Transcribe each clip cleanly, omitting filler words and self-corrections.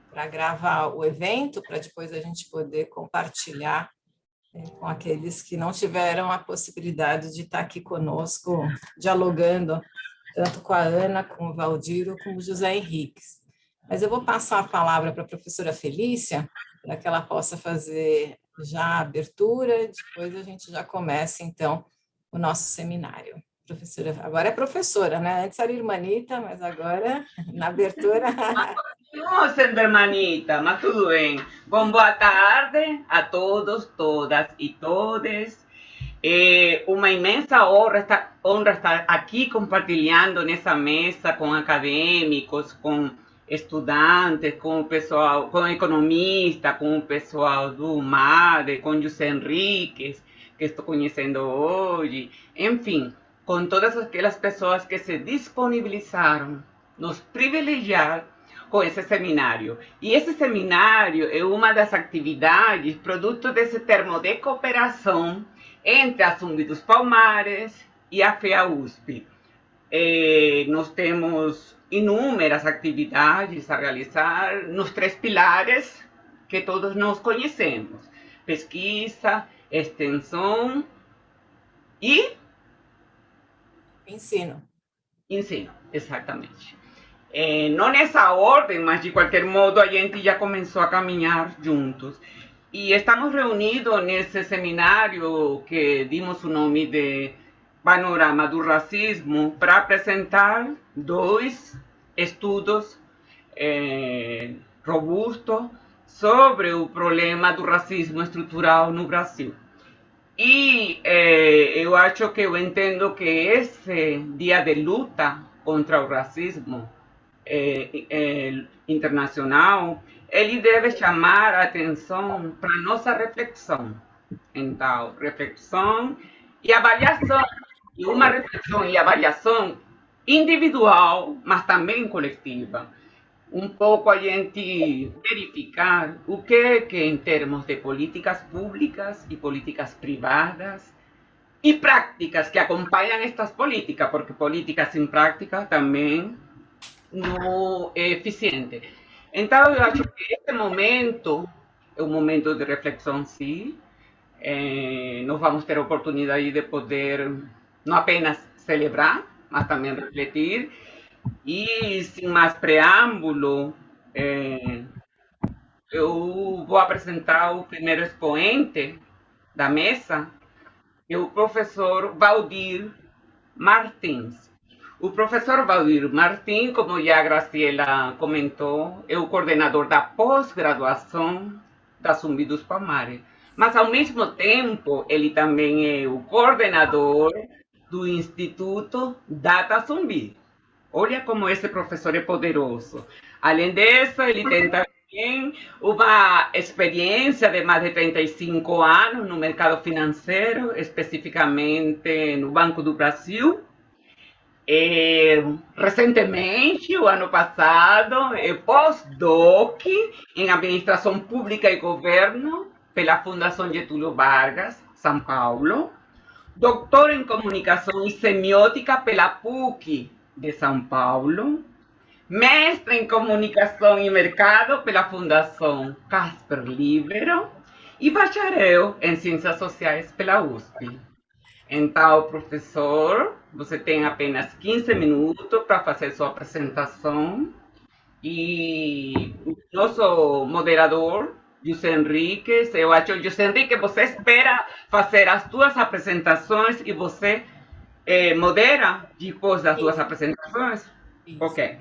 para gravar o evento, para depois a gente poder compartilhar com aqueles que não tiveram a possibilidade de estar aqui conosco, dialogando, tanto com a Ana, com o Valdiro, como o José Henriques. Mas eu vou passar a palavra para a professora Felícia, para que ela possa fazer já a abertura, depois a gente já começa, então, o nosso seminário. Professora, agora é professora, né? Antes era irmanita, mas agora, na abertura... Continuo sendo hermanita, mas tudo bem. Bom, boa tarde a todos, todas e todes. É uma imensa honra estar aqui compartilhando nessa mesa com acadêmicos, com estudantes, com o pessoal, com economista, com o pessoal do MADE, com José Henriques, que estou conhecendo hoje, enfim, com todas aquelas pessoas que se disponibilizaram, nos privilegiar com esse seminário. E esse seminário é uma das atividades produto desse termo de cooperação entre a Zumbi dos Palmares e a FEA-USP. Nós temos inúmeras atividades a realizar nos 3 pilares que todos nós conhecemos: pesquisa, extensão e... Ensino. Ensino, exatamente. Não nessa ordem, mas de qualquer modo a gente já começou a caminhar juntos. E estamos reunidos nesse seminário que dimos o nome de Panorama do Racismo para apresentar 2 estudos robustos sobre o problema do racismo estrutural no Brasil. E eu acho que eu entendo que esse dia de luta contra o racismo internacional, ele deve chamar a atenção para a nossa reflexão. Então, reflexão e avaliação, e uma reflexão e avaliação individual, mas também coletiva. Um pouco a gente verificar o que em termos de políticas públicas e políticas privadas e práticas que acompanham estas políticas, porque políticas sem prática também não é eficiente. Então, eu acho que este momento é um momento de reflexão, sim. Nós vamos ter a oportunidade de poder não apenas celebrar, mas também refletir. E, sem mais preâmbulo, eu vou apresentar o primeiro expoente da mesa, que é o professor Valdir Martins. O professor Valdir Martins, como já a Graciela comentou, é o coordenador da pós-graduação da Zumbi dos Palmares. Mas, ao mesmo tempo, ele também é o coordenador do Instituto Data Zumbi. Olha como esse professor é poderoso. Além disso, ele tem também uma experiência de mais de 35 anos no mercado financeiro, especificamente no Banco do Brasil. Recentemente, o ano passado, é pós-doc em Administração Pública e Governo pela Fundação Getúlio Vargas, São Paulo. Doutor em Comunicação e Semiótica pela PUC de São Paulo. Mestre em Comunicação e Mercado pela Fundação Casper Libero. E bacharel em Ciências Sociais pela USP. Então, professor, você tem apenas 15 minutos para fazer sua apresentação. E o nosso moderador, José Henriques, eu acho, José Henrique, você espera fazer as suas apresentações e você modera depois das suas apresentações? Isso. Ok.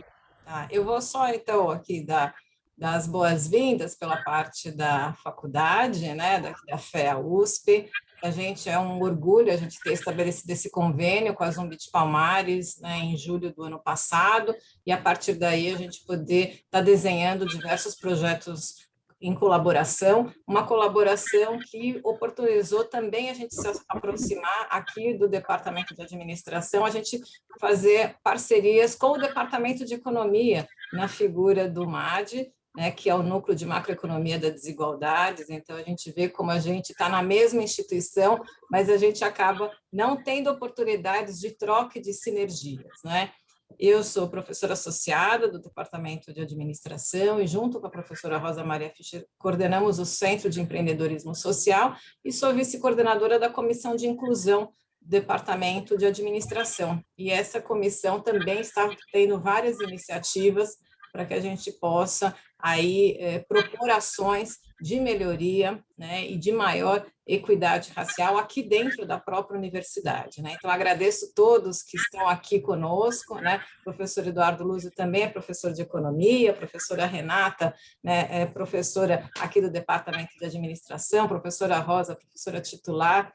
Eu vou só, então, aqui dar as boas-vindas pela parte da faculdade, né, da FEA-USP. A gente é um orgulho a gente ter estabelecido esse convênio com a Zumbi de Palmares, né, em julho do ano passado, e a partir daí a gente poder estar desenhando diversos projetos em colaboração, uma colaboração que oportunizou também a gente se aproximar aqui do Departamento de Administração, a gente fazer parcerias com o Departamento de Economia, na figura do MAD, né, que é o Núcleo de Macroeconomia das Desigualdades. Então, a gente vê como a gente está na mesma instituição, mas a gente acaba não tendo oportunidades de troca e de sinergias, né? Eu sou professora associada do Departamento de Administração e, junto com a professora Rosa Maria Fischer, coordenamos o Centro de Empreendedorismo Social e sou vice-coordenadora da Comissão de Inclusão do Departamento de Administração. E essa comissão também está tendo várias iniciativas para que a gente possa aí propor ações de melhoria, né, e de maior equidade racial aqui dentro da própria universidade, né? Então, agradeço todos que estão aqui conosco, né? O professor Eduardo Lúzio também é professor de economia, a professora Renata, né, é professora aqui do Departamento de Administração, professora Rosa, professora titular,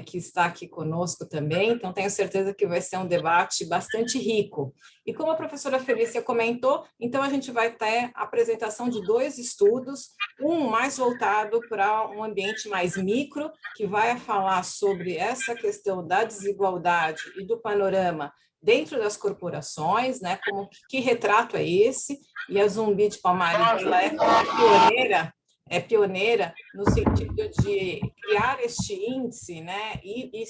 que está aqui conosco também, então tenho certeza que vai ser um debate bastante rico. E como a professora Felícia comentou, então a gente vai ter a apresentação de 2 estudos, um mais voltado para um ambiente mais micro, que vai falar sobre essa questão da desigualdade e do panorama dentro das corporações, né? Como que retrato é esse? E a Zumbi de Palmares, ela é pioneira no sentido de criar este índice, né, e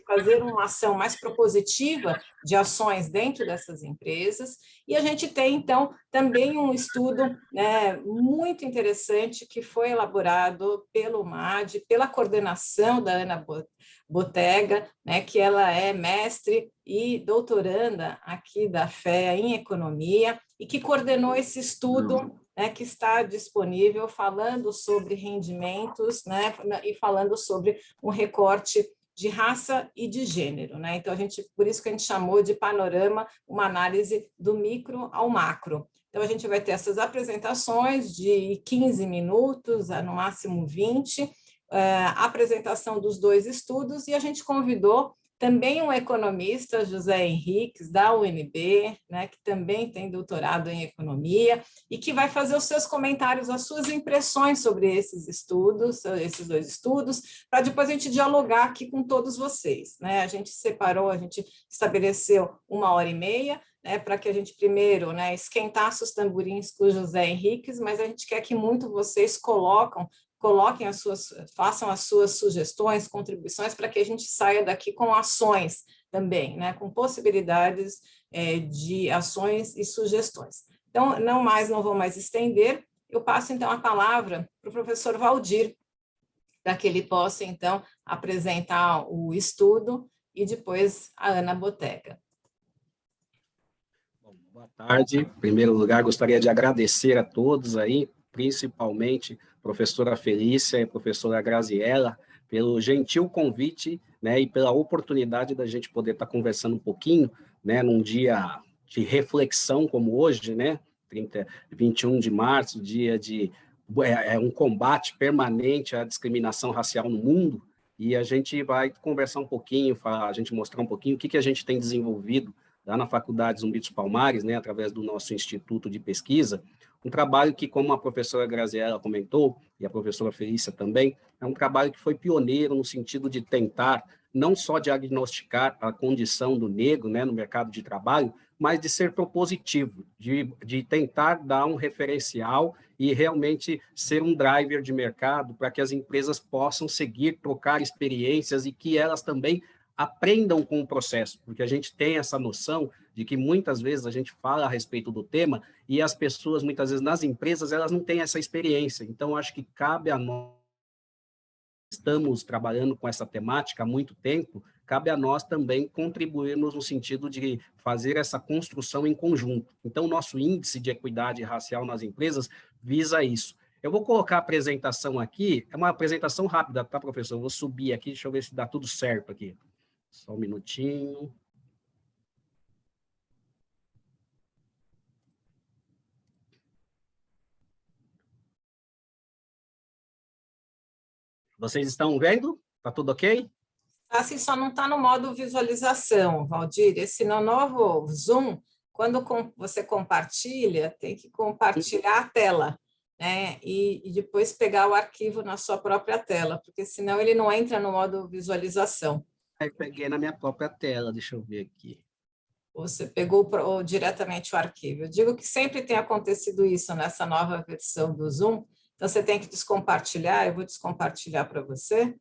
fazer uma ação mais propositiva de ações dentro dessas empresas. E a gente tem, então, também um estudo, né, muito interessante que foi elaborado pelo MAD, pela coordenação da Ana Botega, né, que ela é mestre e doutoranda aqui da FEA em Economia, e que coordenou esse estudo, né, que está disponível, falando sobre rendimentos, né, e falando sobre um recorte de raça e de gênero, né? Então, por isso que a gente chamou de panorama, uma análise do micro ao macro. Então, a gente vai ter essas apresentações de 15 minutos, no máximo 20, a apresentação dos 2 estudos, e a gente convidou também um economista, José Henriques, da UNB, né, que também tem doutorado em economia, e que vai fazer os seus comentários, as suas impressões sobre esses 2 estudos, para depois a gente dialogar aqui com todos vocês, né? A gente estabeleceu 1h30, né, para que a gente primeiro, né, esquentasse os tamborins com o José Henriques, mas a gente quer que muito vocês façam as suas sugestões, contribuições, para que a gente saia daqui com ações também, né, com possibilidades de ações e sugestões. Então, não vou mais estender, eu passo, então, a palavra para o professor Valdir, para que ele possa, então, apresentar o estudo, e depois a Ana Botega. Bom, boa tarde. Em primeiro lugar, gostaria de agradecer a todos aí, principalmente professora Felícia e professora Graziella, pelo gentil convite, né, e pela oportunidade da gente poder estar conversando um pouquinho, né, num dia de reflexão como hoje, né, 21 de março, dia de um combate permanente à discriminação racial no mundo, e a gente vai conversar um pouquinho, a gente mostrar um pouquinho o que a gente tem desenvolvido lá na Faculdade Zumbi dos Palmares, né, através do nosso Instituto de Pesquisa, um trabalho que, como a professora Graziella comentou, e a professora Felícia também, é um trabalho que foi pioneiro no sentido de tentar não só diagnosticar a condição do negro, né, no mercado de trabalho, mas de ser propositivo, de tentar dar um referencial e realmente ser um driver de mercado para que as empresas possam seguir, trocar experiências e que elas também aprendam com o processo, porque a gente tem essa noção de que muitas vezes a gente fala a respeito do tema e as pessoas, muitas vezes nas empresas, elas não têm essa experiência. Então, acho que cabe a nós, estamos trabalhando com essa temática há muito tempo, cabe a nós também contribuirmos no sentido de fazer essa construção em conjunto. Então, o nosso índice de equidade racial nas empresas visa isso. Eu vou colocar a apresentação aqui, é uma apresentação rápida, tá, professor? Eu vou subir aqui, deixa eu ver se dá tudo certo aqui. Só um minutinho. Vocês estão vendo? Está tudo ok? Assim, só não está no modo visualização, Valdir. Esse no novo Zoom, quando você compartilha, tem que compartilhar a tela, né? E depois pegar o arquivo na sua própria tela, porque senão ele não entra no modo visualização. Aí peguei na minha própria tela, deixa eu ver aqui. Você pegou diretamente o arquivo. Eu digo que sempre tem acontecido isso nessa nova versão do Zoom, então você tem que descompartilhar, eu vou descompartilhar para você,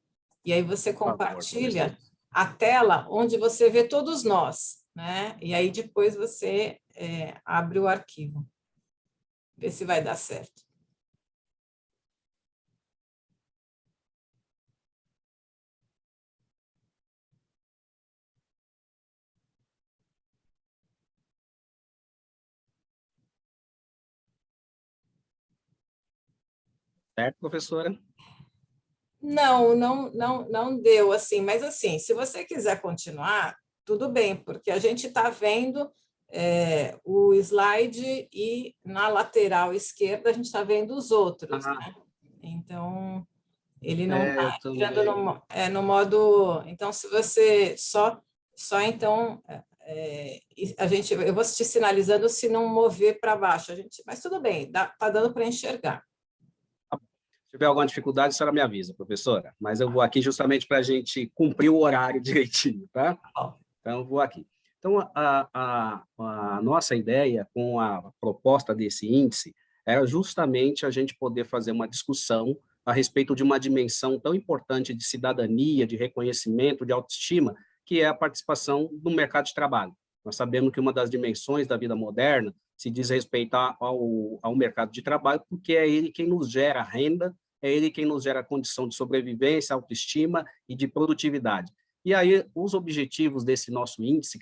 e aí você compartilha a tela onde você vê todos nós, né? E aí depois você abre o arquivo. Vê se vai dar certo. Certo, professora? Não deu assim, mas assim, se você quiser continuar, tudo bem, porque a gente está vendo o slide e na lateral esquerda a gente está vendo os outros, né? Então, ele não Eu está entrando também. no modo. Então, se você então eu vou te sinalizando se não mover para baixo, mas tudo bem, está dando para enxergar. Se tiver alguma dificuldade, a senhora me avisa, professora. Mas eu vou aqui justamente para a gente cumprir o horário direitinho, tá? Então, eu vou aqui. Então, a nossa ideia com a proposta desse índice era justamente a gente poder fazer uma discussão a respeito de uma dimensão tão importante de cidadania, de reconhecimento, de autoestima, que é a participação no mercado de trabalho. Nós sabemos que uma das dimensões da vida moderna se diz respeito ao mercado de trabalho, porque é ele quem nos gera renda, é ele quem nos gera condição de sobrevivência, autoestima e de produtividade. E aí, os objetivos desse nosso índice,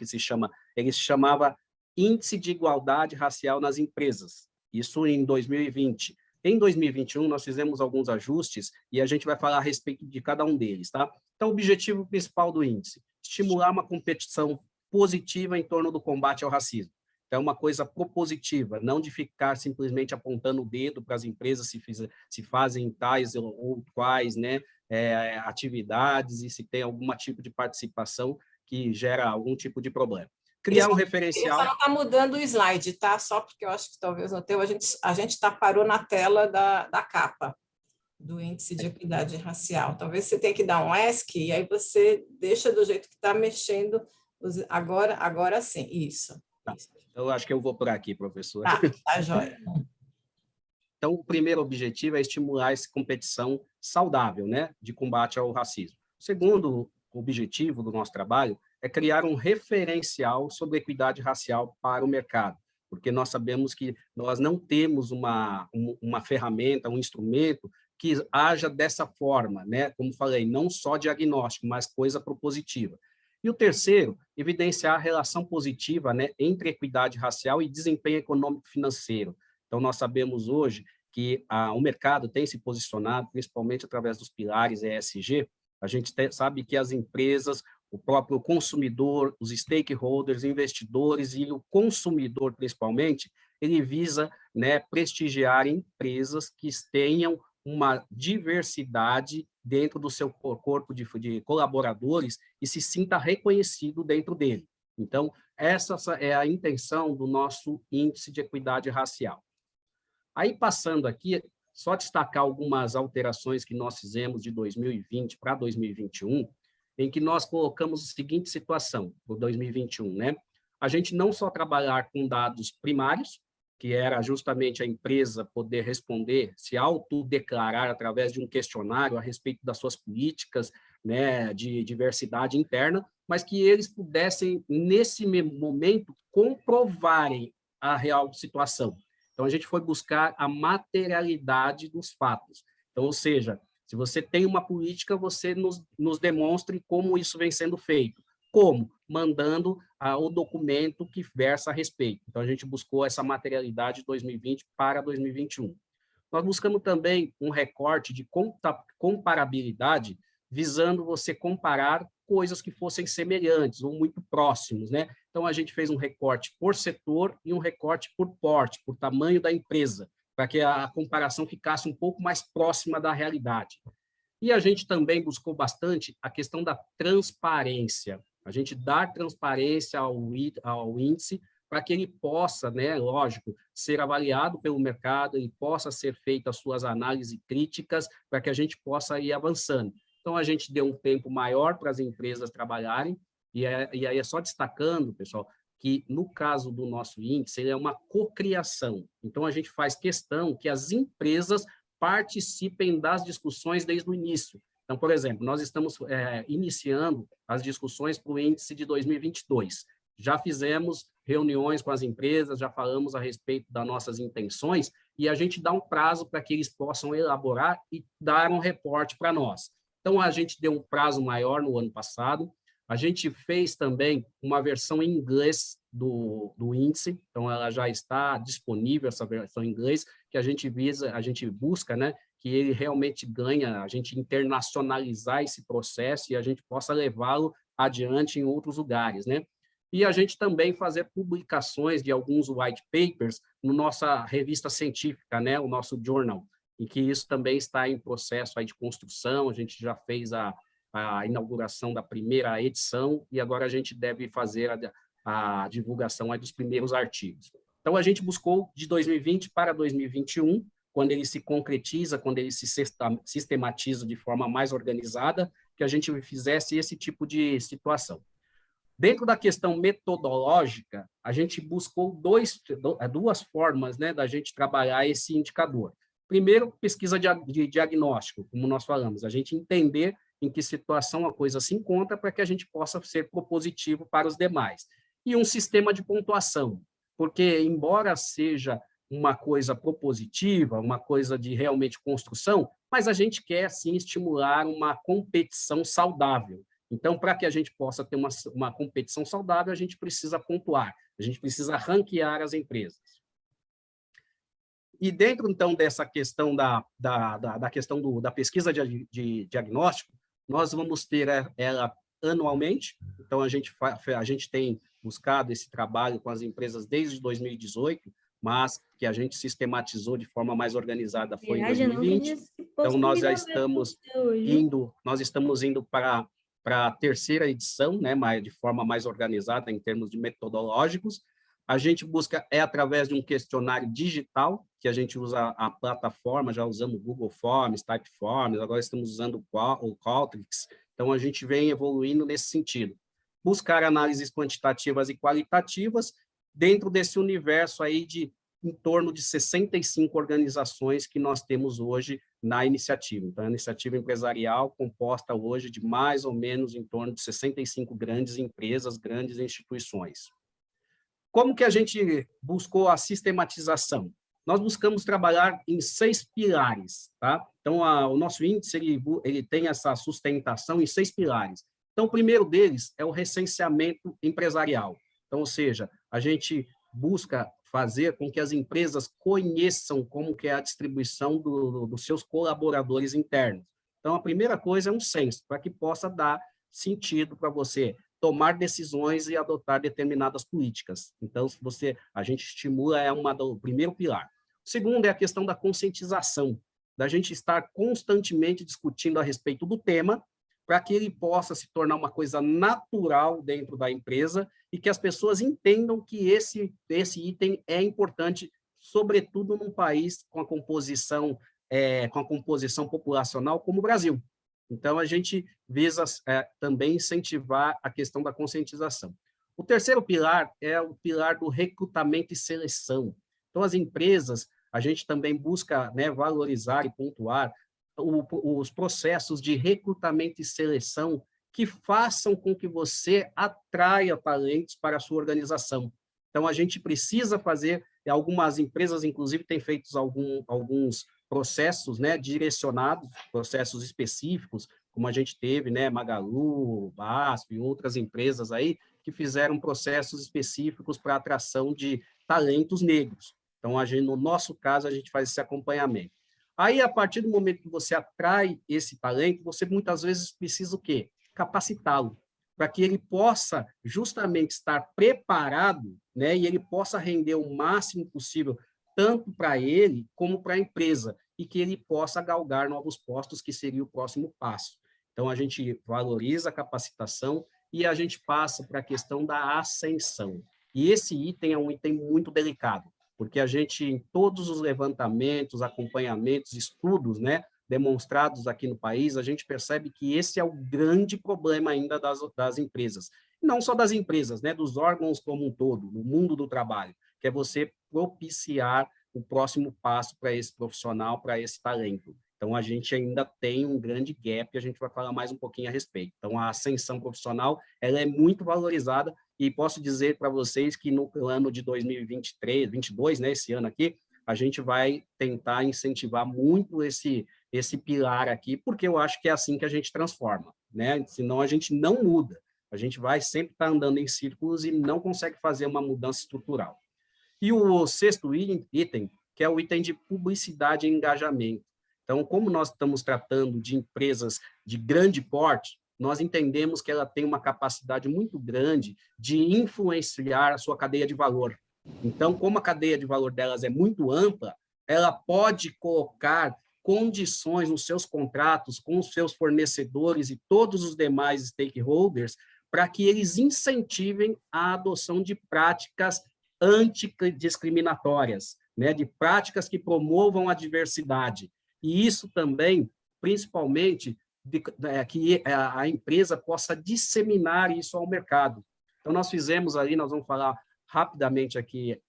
ele se chamava Índice de Igualdade Racial nas Empresas, isso em 2020. Em 2021, nós fizemos alguns ajustes e a gente vai falar a respeito de cada um deles, tá? Então, o objetivo principal do índice, estimular uma competição positiva em torno do combate ao racismo. Então, é uma coisa propositiva, não de ficar simplesmente apontando o dedo para as empresas se fazem tais ou quais, né, atividades e se tem algum tipo de participação que gera algum tipo de problema. Criar um referencial... Ele só não está mudando o slide, tá? Só porque eu acho que talvez no teu a gente parou na tela da capa do índice de equidade racial. Talvez você tenha que dar um ESC e aí você deixa do jeito que está mexendo. Agora sim, isso. Tá. Eu acho que eu vou por aqui, professor. Tá joia. Então, o primeiro objetivo é estimular essa competição saudável, né, de combate ao racismo. O segundo objetivo do nosso trabalho é criar um referencial sobre equidade racial para o mercado, porque nós sabemos que nós não temos uma ferramenta, um instrumento que haja dessa forma, né, como falei, não só diagnóstico, mas coisa propositiva. E o terceiro, evidenciar a relação positiva, né, entre equidade racial e desempenho econômico-financeiro. Então, nós sabemos hoje que o mercado tem se posicionado, principalmente através dos pilares ESG. A gente sabe que as empresas, o próprio consumidor, os stakeholders, investidores e o consumidor, principalmente, ele visa, né, prestigiar empresas que tenham uma diversidade dentro do seu corpo de colaboradores e se sinta reconhecido dentro dele. Então, essa é a intenção do nosso índice de equidade racial. Aí, passando aqui, só destacar algumas alterações que nós fizemos de 2020 para 2021, em que nós colocamos a seguinte situação, para 2021, né? A gente não só trabalhar com dados primários, que era justamente a empresa poder responder, se autodeclarar através de um questionário a respeito das suas políticas, né, de diversidade interna, mas que eles pudessem, nesse momento, comprovarem a real situação. Então, a gente foi buscar a materialidade dos fatos. Então, ou seja, se você tem uma política, você nos demonstre como isso vem sendo feito. Como? Mandando o documento que versa a respeito. Então, a gente buscou essa materialidade de 2020 para 2021. Nós buscamos também um recorte de comparabilidade, visando você comparar coisas que fossem semelhantes ou muito próximos, né? Então, a gente fez um recorte por setor e um recorte por porte, por tamanho da empresa, para que a comparação ficasse um pouco mais próxima da realidade. E a gente também buscou bastante a questão da transparência. A gente dar transparência ao índice para que ele possa, né, lógico, ser avaliado pelo mercado, ele possa ser feito as suas análises críticas para que a gente possa ir avançando. Então, a gente deu um tempo maior para as empresas trabalharem, e aí é só destacando, pessoal, que no caso do nosso índice, ele é uma cocriação. Então, a gente faz questão que as empresas participem das discussões desde o início. Então, por exemplo, nós estamos iniciando as discussões para o índice de 2022. já fizemos reuniões com as empresas, já falamos a respeito das nossas intenções, e a gente dá um prazo para que eles possam elaborar e dar um reporte para nós. Então, a gente deu um prazo maior no ano passado, a gente fez também uma versão em inglês do índice, então ela já está disponível, essa versão em inglês, que a gente busca, né, que ele realmente ganha, a gente internacionalizar esse processo e a gente possa levá-lo adiante em outros lugares, né? E a gente também fazer publicações de alguns white papers na nossa revista científica, né, o nosso journal, e que isso também está em processo aí de construção, a gente já fez a inauguração da primeira edição e agora a gente deve fazer a divulgação aí dos primeiros artigos. Então, a gente buscou de 2020 para 2021, quando ele se concretiza, quando ele se sistematiza de forma mais organizada, que a gente fizesse esse tipo de situação. Dentro da questão metodológica, a gente buscou duas formas, né, da gente trabalhar esse indicador. Primeiro, pesquisa de diagnóstico, como nós falamos, a gente entender em que situação a coisa se encontra para que a gente possa ser propositivo para os demais. E um sistema de pontuação, porque, embora seja uma coisa propositiva, uma coisa de realmente construção, mas a gente quer, sim, estimular uma competição saudável. Então, para que a gente possa ter uma competição saudável, a gente precisa pontuar, a gente precisa ranquear as empresas. E dentro, então, dessa questão da pesquisa de diagnóstico, nós vamos ter ela anualmente, então a gente tem buscado esse trabalho com as empresas desde 2018, mas que a gente sistematizou de forma mais organizada foi em 2020. Então, nós já estamos indo para a terceira edição, né, de forma mais organizada em termos de metodológicos. A gente busca, através de um questionário digital, que a gente usa a plataforma, já usamos Google Forms, Typeforms, agora estamos usando o Qualtrics, então a gente vem evoluindo nesse sentido. Buscar análises quantitativas e qualitativas dentro desse universo aí de em torno de 65 organizações que nós temos hoje na iniciativa. Então, a iniciativa empresarial composta hoje de mais ou menos em torno de 65 grandes empresas, grandes instituições. Como que a gente buscou a sistematização? Nós buscamos trabalhar em 6 pilares, tá? Então, o nosso índice, ele tem essa sustentação em 6 pilares. Então, o primeiro deles é o recenseamento empresarial. Então, ou seja, a gente busca fazer com que as empresas conheçam como que é a distribuição dos seus colaboradores internos. Então, a primeira coisa é um censo, para que possa dar sentido para você tomar decisões e adotar determinadas políticas. Então, a gente estimula, o primeiro pilar. O segundo é a questão da conscientização, da gente estar constantemente discutindo a respeito do tema, para que ele possa se tornar uma coisa natural dentro da empresa e que as pessoas entendam que esse item é importante, sobretudo num país com a composição populacional como o Brasil. Então, a gente visa também incentivar a questão da conscientização. O terceiro pilar é o pilar do recrutamento e seleção. Então, as empresas, a gente também busca, né, valorizar e pontuar os processos de recrutamento e seleção que façam com que você atraia talentos para a sua organização. Então, a gente precisa fazer, algumas empresas, inclusive, têm feito alguns processos, né, direcionados, processos específicos, como a gente teve, né, Magalu, BASF e outras empresas aí, que fizeram processos específicos para atração de talentos negros. Então, no nosso caso, a gente faz esse acompanhamento. Aí, a partir do momento que você atrai esse talento, você muitas vezes precisa o quê? Capacitá-lo, para que ele possa justamente estar preparado, né, e ele possa render o máximo possível, tanto para ele como para a empresa, e que ele possa galgar novos postos, que seria o próximo passo. Então, a gente valoriza a capacitação e a gente passa para a questão da ascensão. E esse item é um item muito delicado, porque a gente, em todos os levantamentos, acompanhamentos, estudos, né, demonstrados aqui no país, a gente percebe que esse é o grande problema ainda das empresas. Não só das empresas, né, dos órgãos como um todo, no mundo do trabalho, que é você propiciar o próximo passo para esse profissional, para esse talento. Então, a gente ainda tem um grande gap, a gente vai falar mais um pouquinho a respeito. Então, a ascensão profissional, ela é muito valorizada e posso dizer para vocês que no ano de 2023, 2022, né, esse ano aqui, a gente vai tentar incentivar muito esse pilar aqui, porque eu acho que é assim que a gente transforma, né? Senão a gente não muda, a gente vai sempre estar andando em círculos e não consegue fazer uma mudança estrutural. E o sexto item, que é o item de publicidade e engajamento. Então, como nós estamos tratando de empresas de grande porte, nós entendemos que ela tem uma capacidade muito grande de influenciar a sua cadeia de valor. Então, como a cadeia de valor delas é muito ampla, ela pode colocar condições nos seus contratos com os seus fornecedores e todos os demais stakeholders para que eles incentivem a adoção de práticas antidiscriminatórias, né, de práticas que promovam a diversidade. E isso também, principalmente, que a empresa possa disseminar isso ao mercado. Então, nós fizemos ali, nós vamos falar rapidamente aqui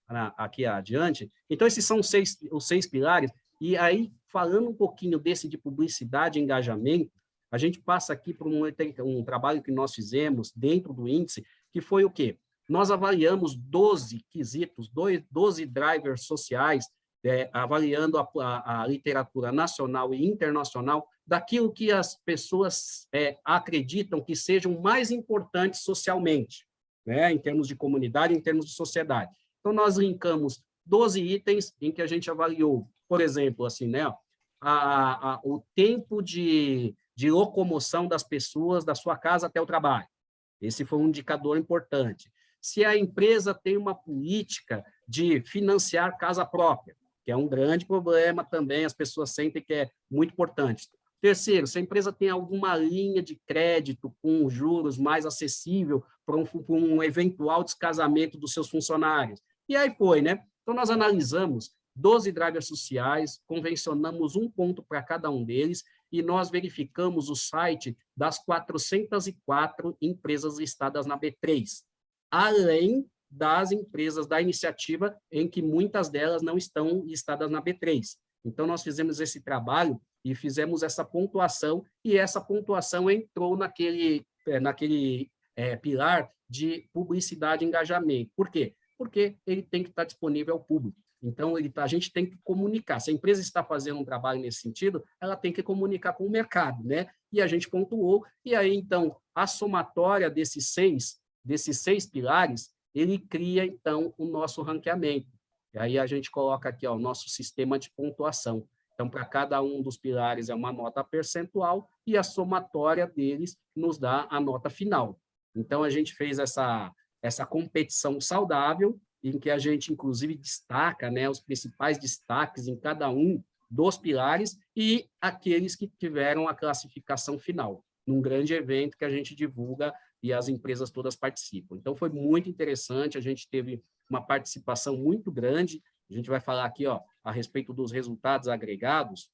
adiante. Então, esses são os seis pilares. E aí, falando um pouquinho desse de publicidade e engajamento, a gente passa aqui para um trabalho que nós fizemos dentro do índice, que foi o quê? Nós avaliamos 12 quesitos, 12 drivers sociais, avaliando a literatura nacional e internacional daquilo que as pessoas acreditam que sejam mais importantes socialmente, né, em termos de comunidade, em termos de sociedade. Então, nós linkamos 12 itens em que a gente avaliou, por exemplo, assim, né, o tempo de locomoção das pessoas da sua casa até o trabalho. Esse foi um indicador importante. Se a empresa tem uma política de financiar casa própria, que é um grande problema também, as pessoas sentem que é muito importante. Terceiro, se a empresa tem alguma linha de crédito com juros mais acessível para um eventual descasamento dos seus funcionários. E aí foi, né? Então, nós analisamos 12 drivers sociais, convencionamos um ponto para cada um deles e nós verificamos o site das 404 empresas listadas na B3, além das empresas da iniciativa, em que muitas delas não estão listadas na B3. Então, nós fizemos esse trabalho e fizemos essa pontuação, e essa pontuação entrou naquele pilar de publicidade e engajamento. Por quê? Porque ele tem que estar disponível ao público. Então, a gente tem que comunicar. Se a empresa está fazendo um trabalho nesse sentido, ela tem que comunicar com o mercado, né? E a gente pontuou, e aí, então, a somatória desses seis pilares, ele cria, então, o nosso ranqueamento. E aí a gente coloca aqui, ó, o nosso sistema de pontuação. Então, para cada um dos pilares é uma nota percentual e a somatória deles nos dá a nota final. Então, a gente fez essa competição saudável, em que a gente, inclusive, destaca, né, os principais destaques em cada um dos pilares e aqueles que tiveram a classificação final, num grande evento que a gente divulga e as empresas todas participam. Então, foi muito interessante, a gente teve uma participação muito grande, a gente vai falar aqui, ó, a respeito dos resultados agregados.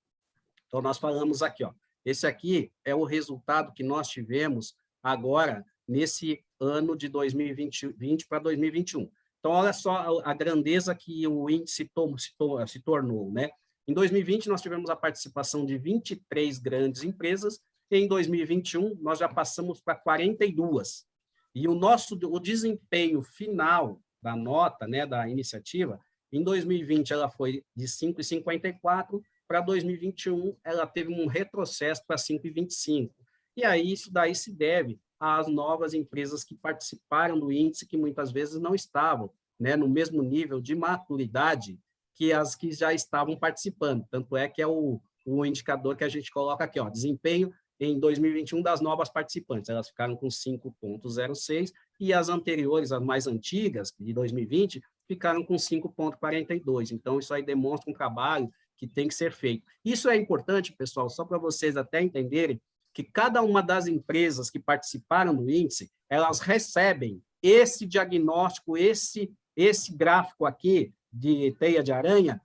Então, nós falamos aqui, ó, esse aqui é o resultado que nós tivemos agora, nesse ano de 2020 para 2021. Então, olha só a grandeza que o índice se tornou, né? Em 2020, nós tivemos a participação de 23 grandes empresas, e em 2021, nós já passamos para 42. E o desempenho final da nota, né, da iniciativa, em 2020, ela foi de 5,54, para 2021, ela teve um retrocesso para 5,25. E aí, isso daí se deve às novas empresas que participaram do índice, que muitas vezes não estavam, né, no mesmo nível de maturidade que as que já estavam participando. Tanto é que é o indicador que a gente coloca aqui, ó, desempenho em 2021 das novas participantes. Elas ficaram com 5,06 e as anteriores, as mais antigas, de 2020, ficaram com 5,42. Então, isso aí demonstra um trabalho que tem que ser feito. Isso é importante, pessoal, só para vocês até entenderem que cada uma das empresas que participaram do índice, elas recebem esse diagnóstico, esse gráfico aqui de teia de aranha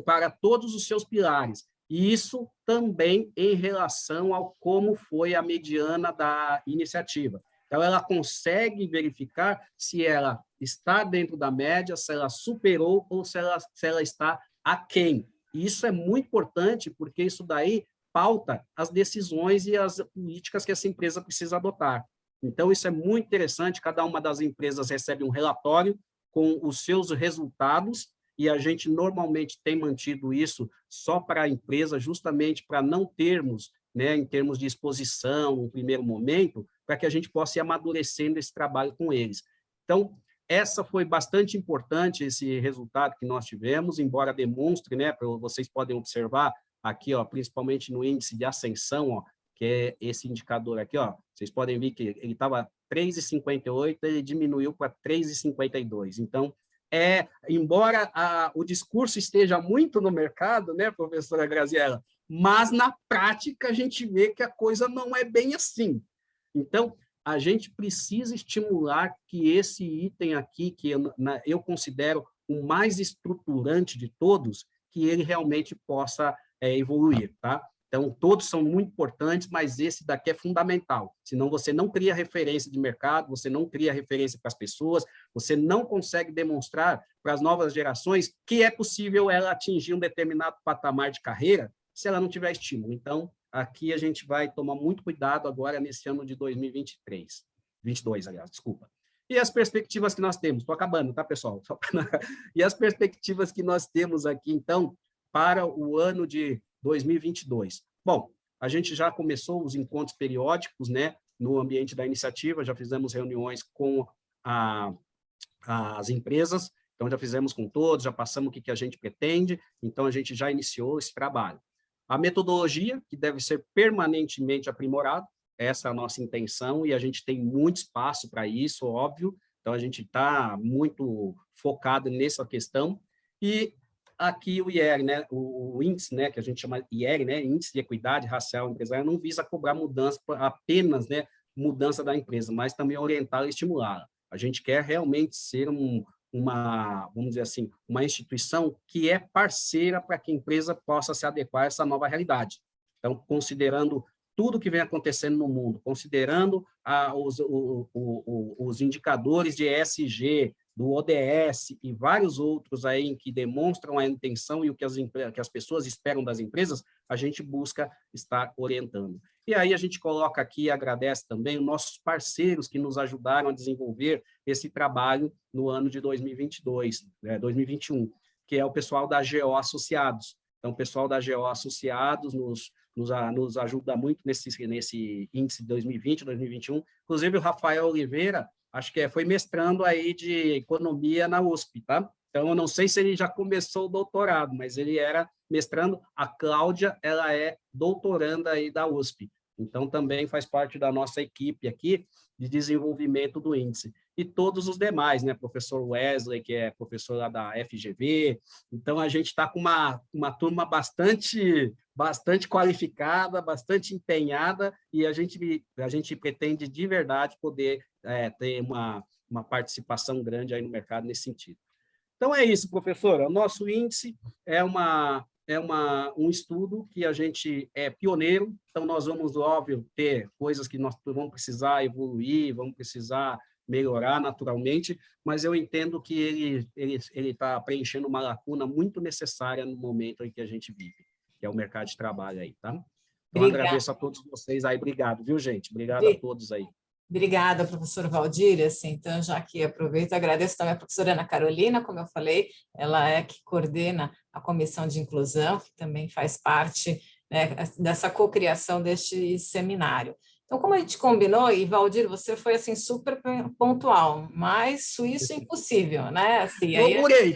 para todos os seus pilares. E isso também em relação ao como foi a mediana da iniciativa. Então, ela consegue verificar se ela está dentro da média, se ela superou ou se ela está aquém. E isso é muito importante, porque isso daí pauta as decisões e as políticas que essa empresa precisa adotar. Então, isso é muito interessante, cada uma das empresas recebe um relatório com os seus resultados, e a gente normalmente tem mantido isso só para a empresa, justamente para não termos, né, em termos de exposição, no primeiro momento, para que a gente possa ir amadurecendo esse trabalho com eles. Então, essa foi bastante importante, esse resultado que nós tivemos, embora demonstre, né, vocês podem observar aqui, ó, principalmente no índice de ascensão, ó, que é esse indicador aqui, ó, vocês podem ver que ele estava 3,58, ele diminuiu para 3,52. Então, embora o discurso esteja muito no mercado, né, professora Graziella, mas na prática a gente vê que a coisa não é bem assim. Então, a gente precisa estimular que esse item aqui, que eu considero o mais estruturante de todos, que ele realmente possa evoluir, tá? Então, todos são muito importantes, mas esse daqui é fundamental. Senão, você não cria referência de mercado, você não cria referência para as pessoas, você não consegue demonstrar para as novas gerações que é possível ela atingir um determinado patamar de carreira se ela não tiver estímulo. Então, aqui a gente vai tomar muito cuidado agora nesse ano de 2023. 22, aliás, desculpa. E as perspectivas que nós temos, estou acabando, tá, pessoal? E as perspectivas que nós temos aqui, então, para o ano de 2022. Bom, a gente já começou os encontros periódicos, né, no ambiente da iniciativa, já fizemos reuniões com as empresas, então já fizemos com todos, já passamos o que a gente pretende, então a gente já iniciou esse trabalho. A metodologia, que deve ser permanentemente aprimorada, essa é a nossa intenção, e a gente tem muito espaço para isso, óbvio, então a gente está muito focado nessa questão, e aqui o IER, né, o índice, né, que a gente chama IER, né, Índice de Equidade Racial Empresarial, não visa cobrar mudança, apenas, né, mudança da empresa, mas também orientar e estimular. A gente quer realmente ser vamos dizer assim, uma instituição que é parceira para que a empresa possa se adequar a essa nova realidade. Então, considerando tudo que vem acontecendo no mundo, considerando os indicadores de ESG, do ODS e vários outros aí que demonstram a intenção e o que as pessoas esperam das empresas, a gente busca estar orientando. E aí a gente coloca aqui e agradece também os nossos parceiros que nos ajudaram a desenvolver esse trabalho no ano de 2022, 2021, que é o pessoal da GO Associados. Então, o pessoal da GO Associados nos ajuda muito nesse índice de 2020, 2021. Inclusive, o Rafael Oliveira, acho que foi mestrando aí de economia na USP, tá? Então, eu não sei se ele já começou o doutorado, mas ele era mestrando. A Cláudia, ela é doutoranda aí da USP. Então, também faz parte da nossa equipe aqui de desenvolvimento do índice. E todos os demais, né? Professor Wesley, que é professor lá da FGV. Então, a gente está com uma turma bastante qualificada, bastante empenhada, e a gente pretende, de verdade, poder ter uma participação grande aí no mercado nesse sentido. Então, é isso, professora. O nosso índice é um estudo que a gente é pioneiro, então nós vamos, óbvio, ter coisas que nós vamos precisar evoluir, vamos precisar melhorar naturalmente, mas eu entendo que ele está preenchendo uma lacuna muito necessária no momento em que a gente vive, que é o mercado de trabalho aí, tá? Então, agradeço a todos vocês aí, obrigado, viu, gente? Obrigado a todos aí. Obrigada, professor Valdir. Assim, então, já que aproveito, agradeço também a professora Ana Carolina, como eu falei, ela é que coordena a Comissão de Inclusão, que também faz parte, né, dessa cocriação deste seminário. Então, como a gente combinou, e Valdir, você foi assim super pontual, mas suíço impossível, né? Assim, Procurei.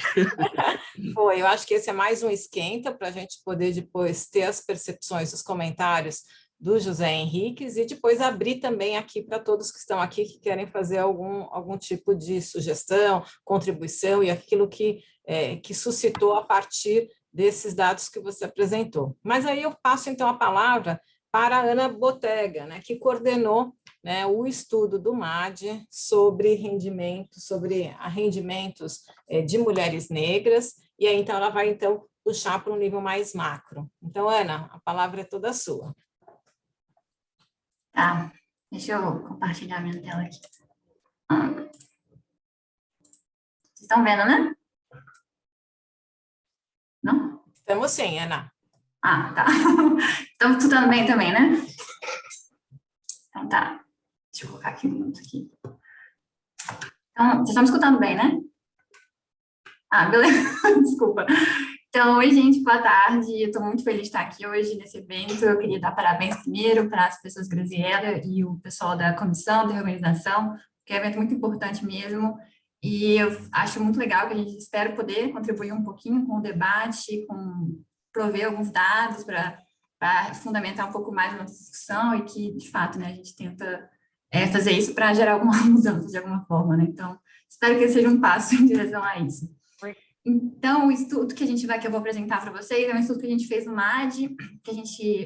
Foi, eu acho que esse é mais um esquenta para a gente poder depois ter as percepções, os comentários do José Henriques e depois abrir também aqui para todos que estão aqui que querem fazer algum tipo de sugestão, contribuição e aquilo que suscitou a partir desses dados que você apresentou. Mas aí eu passo então a palavra para a Ana Botega, né, que coordenou, né, o estudo do MAD sobre rendimentos de mulheres negras, e aí então ela vai então puxar para um nível mais macro. Então, Ana, a palavra é toda sua. Tá, deixa eu compartilhar minha tela aqui. Vocês estão vendo, né? Não? Estamos sim, Ana. Ah, tá. Então, tudo bem também, né? Então, tá. Deixa eu colocar aqui um minuto aqui. Então, vocês estão me escutando bem, né? Ah, beleza. Desculpa. Então, oi, gente, boa tarde. Eu estou muito feliz de estar aqui hoje nesse evento. Eu queria dar parabéns primeiro para as pessoas Graziella e o pessoal da comissão de organização, que é um evento muito importante mesmo. E eu acho muito legal que a gente espera poder contribuir um pouquinho com o debate, com prover alguns dados para fundamentar um pouco mais a nossa discussão e que, de fato, né, a gente tenta fazer isso para gerar alguma mudança de alguma forma, né? Então, espero que esse seja um passo em direção a isso. Então, o estudo que eu vou apresentar para vocês é um estudo que a gente fez no MAD,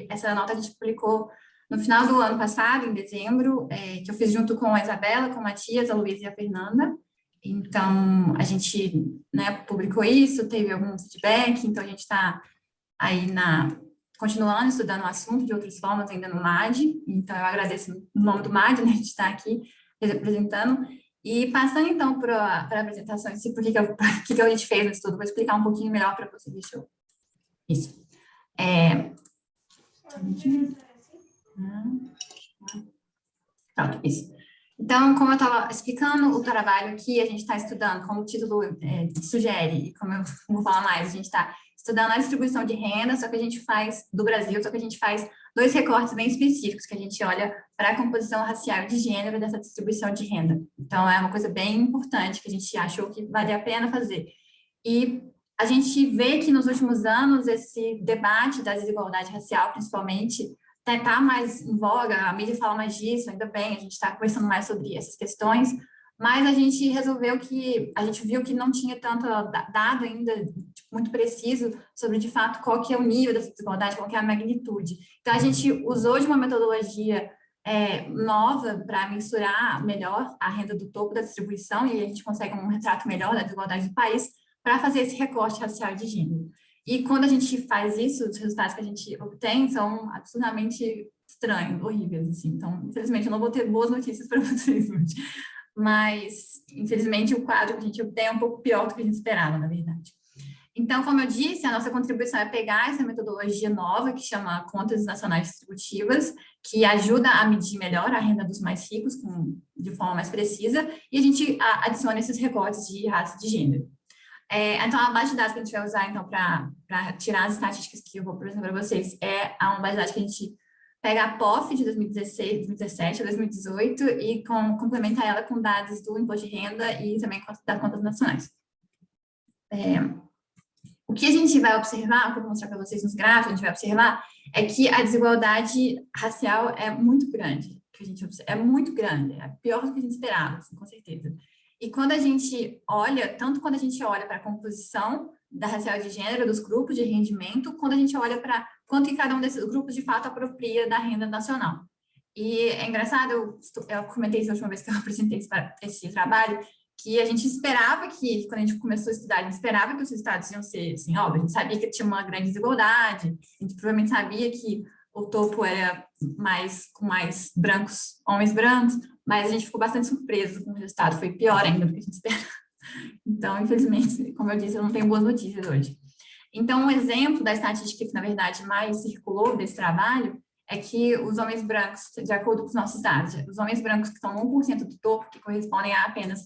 essa nota a gente publicou no final do ano passado, em dezembro, que eu fiz junto com a Isabela, com o Matias, a Luísa e a Fernanda. Então, a gente, né, publicou isso, teve algum feedback, então a gente está aí continuando estudando o assunto de outras formas ainda no MAD, então eu agradeço no nome do MAD, né, a gente está aqui representando. E passando, então, para a apresentação em si, por que a gente fez no estudo, vou explicar um pouquinho melhor para vocês. Deixa eu... Isso. Pronto, isso. Então, como eu estava explicando, o trabalho que a gente está estudando, como o título sugere, e como eu vou falar mais, a gente está estudando a distribuição de renda, só que a gente faz, do Brasil, só que a gente faz 2 recortes bem específicos, que a gente olha para a composição racial e de gênero dessa distribuição de renda. Então, é uma coisa bem importante que a gente achou que vale a pena fazer. E a gente vê que nos últimos anos esse debate da desigualdade racial, principalmente, está mais em voga, a mídia fala mais disso, ainda bem, a gente está conversando mais sobre essas questões, mas a gente viu que não tinha tanto dado ainda muito preciso sobre, de fato, qual que é o nível dessa desigualdade, qual que é a magnitude. Então, a gente usou de uma metodologia nova para mensurar melhor a renda do topo da distribuição, e a gente consegue um retrato melhor da desigualdade do país para fazer esse recorte racial e de gênero. E quando a gente faz isso, os resultados que a gente obtém são absurdamente estranhos, horríveis, assim. Então, infelizmente, eu não vou ter boas notícias para vocês hoje. Mas, infelizmente, o quadro que a gente obtém é um pouco pior do que a gente esperava, na verdade. Então, como eu disse, a nossa contribuição é pegar essa metodologia nova, que chama Contas Nacionais Distributivas, que ajuda a medir melhor a renda dos mais ricos de forma mais precisa, e a gente adiciona esses recortes de raça e de gênero. Então, a base de dados que a gente vai usar, então, para tirar as estatísticas que eu vou apresentar para vocês, é uma base de dados que a gente pega a POF de 2016, 2017 a 2018 e complementa ela com dados do imposto de renda e também das contas nacionais. O que a gente vai observar, que eu vou mostrar para vocês nos gráficos, a gente vai observar, é que a desigualdade racial é muito grande. É muito grande, é pior do que a gente esperava, assim, com certeza. E quando a gente olha, tanto quando a gente olha para a composição da racial de gênero, dos grupos de rendimento, quando a gente olha para quanto que cada um desses grupos, de fato, apropria da renda nacional. E é engraçado, eu comentei isso a última vez que eu apresentei esse trabalho, que a gente esperava que, quando a gente começou a estudar, a gente esperava que os resultados iam ser, assim, óbvio, a gente sabia que tinha uma grande desigualdade, a gente provavelmente sabia que o topo era com mais brancos, homens brancos, mas a gente ficou bastante surpreso com o resultado, foi pior ainda do que a gente esperava. Então, infelizmente, como eu disse, eu não tenho boas notícias hoje. Então, um exemplo da estatística que, na verdade, mais circulou desse trabalho é que os homens brancos, de acordo com os nossos dados, os homens brancos que estão 1% do topo, que correspondem a apenas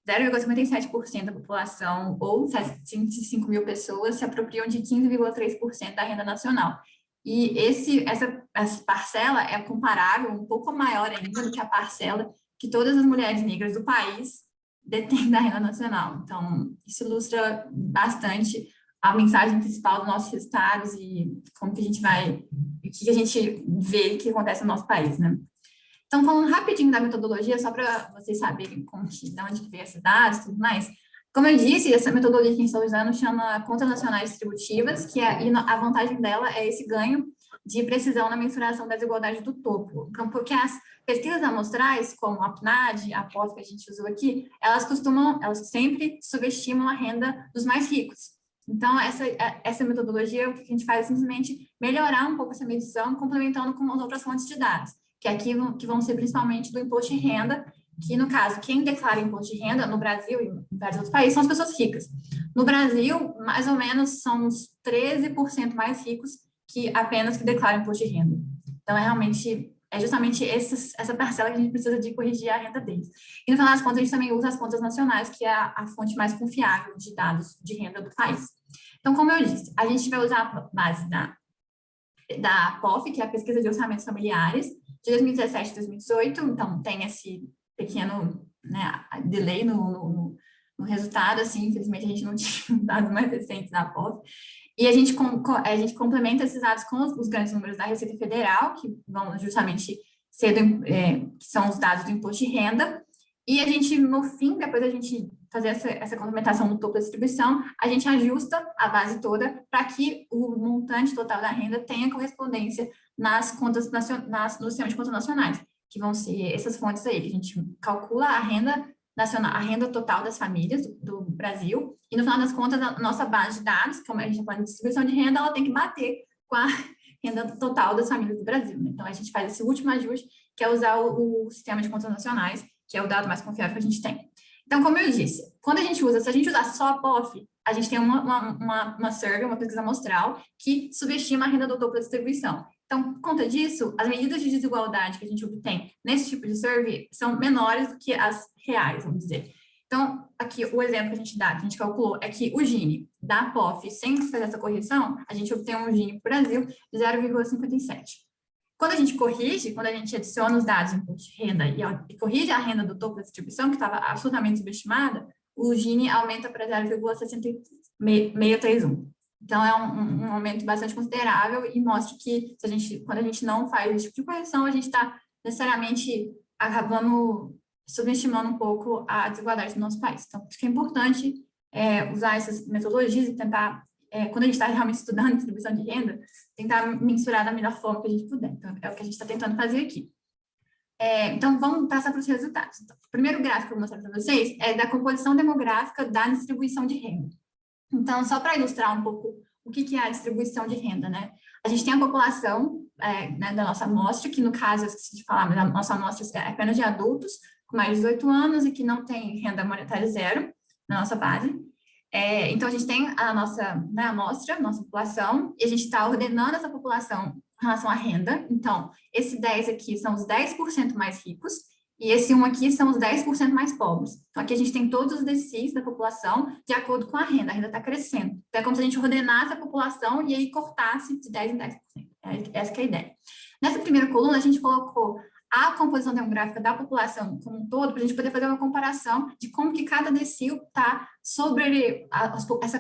0,57% da população, ou 705 mil pessoas, se apropriam de 15,3% da renda nacional. E essa parcela é comparável, um pouco maior ainda do que a parcela que todas as mulheres negras do país detêm da renda nacional. Então, isso ilustra bastante a mensagem principal dos nossos resultados e como que a gente o que a gente vê que acontece no nosso país, né? Então, falando rapidinho da metodologia, só para vocês saberem de onde que veio esses dados e tudo mais. Como eu disse, essa metodologia que a gente está usando chama Contas Nacionais Distributivas, e a vantagem dela é esse ganho de precisão na mensuração da desigualdade do topo. Então, porque as pesquisas amostrais, como a PNAD, a POF que a gente usou aqui, elas sempre subestimam a renda dos mais ricos. Então, essa metodologia, o que a gente faz é simplesmente melhorar um pouco essa medição, complementando com as outras fontes de dados, que vão ser principalmente do imposto de renda, que, no caso, quem declara imposto de renda no Brasil e em vários outros países são as pessoas ricas. No Brasil, mais ou menos, são uns 13% mais ricos que apenas que declaram imposto de renda. Então, é realmente é justamente essa parcela que a gente precisa de corrigir a renda deles. E, no final das contas, a gente também usa as contas nacionais, que é a fonte mais confiável de dados de renda do país. Então, como eu disse, a gente vai usar a base da POF, que é a Pesquisa de Orçamentos Familiares, de 2017 e 2018, então tem esse pequeno, né, delay no resultado, assim, infelizmente a gente não tinha dados mais recentes da POF, e a gente complementa esses dados com os grandes números da Receita Federal, que vão justamente ser que são os dados do imposto de renda, e a gente, no fim, depois da gente fazer essa complementação no topo da distribuição, a gente ajusta a base toda para que o montante total da renda tenha correspondência nas contas no sistema de contas nacionais, que vão ser essas fontes aí, que a gente calcula a renda nacional, a renda total das famílias do Brasil, e no final das contas, a nossa base de dados, como a gente está falando de distribuição de renda, ela tem que bater com a renda total das famílias do Brasil, né? Então, a gente faz esse último ajuste, que é usar o sistema de contas nacionais, que é o dado mais confiável que a gente tem. Então, como eu disse, se a gente usar só a POF, a gente tem uma survey, uma pesquisa amostral, que subestima a renda do topo da distribuição. Então, por conta disso, as medidas de desigualdade que a gente obtém nesse tipo de survey são menores do que as reais, vamos dizer. Então, aqui, o exemplo que a gente dá, que a gente calculou, é que o Gini da POF, sem fazer essa correção, a gente obtém um Gini para o Brasil de 0,57. Quando a gente corrige, quando a gente adiciona os dados de imposto de renda e corrige a renda do topo da distribuição, que estava absolutamente subestimada, o Gini aumenta para 0,631. Então, é um aumento bastante considerável e mostra que quando a gente não faz esse tipo de correção, a gente está necessariamente acabando subestimando um pouco a desigualdade do nosso país. Então, acho que é importante usar essas metodologias e tentar, quando a gente está realmente estudando distribuição de renda, tentar mensurar da melhor forma que a gente puder. Então, é o que a gente está tentando fazer aqui. Então, vamos passar para os resultados. Então, o primeiro gráfico que eu vou mostrar para vocês é da composição demográfica da distribuição de renda. Então, só para ilustrar um pouco o que é a distribuição de renda, né? A gente tem a população né, da nossa amostra, que no caso, eu esqueci de falar, mas a nossa amostra é apenas de adultos com mais de 18 anos e que não tem renda monetária zero na nossa base. Então, a gente tem a nossa amostra, nossa população, e a gente está ordenando essa população com relação à renda. Então, esse 10 aqui são os 10% mais ricos, e esse 1 aqui são os 10% mais pobres. Então, aqui a gente tem todos os decis da população de acordo com a renda está crescendo. Então, é como se a gente ordenasse a população e aí cortasse de 10% em 10%. Essa que é a ideia. Nessa primeira coluna, a gente colocou a composição demográfica da população como um todo, para a gente poder fazer uma comparação de como que cada decil está sobre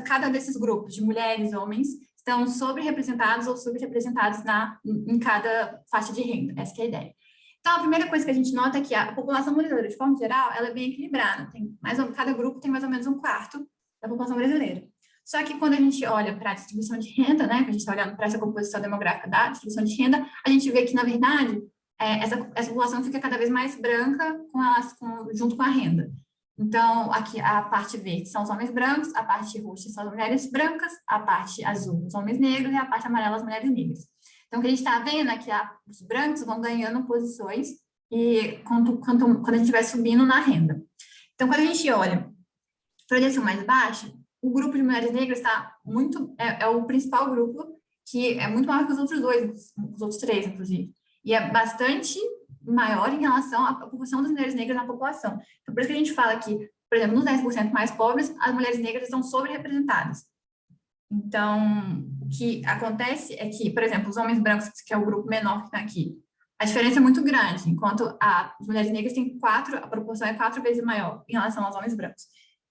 cada desses grupos, de mulheres, homens, estão sobre-representados ou subrepresentados em cada faixa de renda. Essa que é a ideia. Então, a primeira coisa que a gente nota é que a população brasileira, de forma geral, ela é bem equilibrada. Cada grupo tem mais ou menos um quarto da população brasileira. Só que quando a gente olha para a distribuição de renda, né, que a gente está olhando para essa composição demográfica da distribuição de renda, a gente vê que, na verdade, essa população fica cada vez mais branca junto com a renda. Então, aqui a parte verde são os homens brancos, a parte roxa são as mulheres brancas, a parte azul os homens negros e a parte amarela as mulheres negras. Então, o que a gente está vendo é que os brancos vão ganhando posições e quando a gente vai subindo na renda. Então, quando a gente olha para a direção mais baixa, o grupo de mulheres negras está é o principal grupo, que é muito maior que os outros dois, os outros três, inclusive. E é bastante maior em relação à proporção das mulheres negras na população. Então, por isso que a gente fala que, por exemplo, nos 10% mais pobres, as mulheres negras estão sobre-representadas. Então, o que acontece é que, por exemplo, os homens brancos, que é o grupo menor que está aqui, a diferença é muito grande, enquanto as mulheres negras têm a proporção é 4 vezes maior em relação aos homens brancos.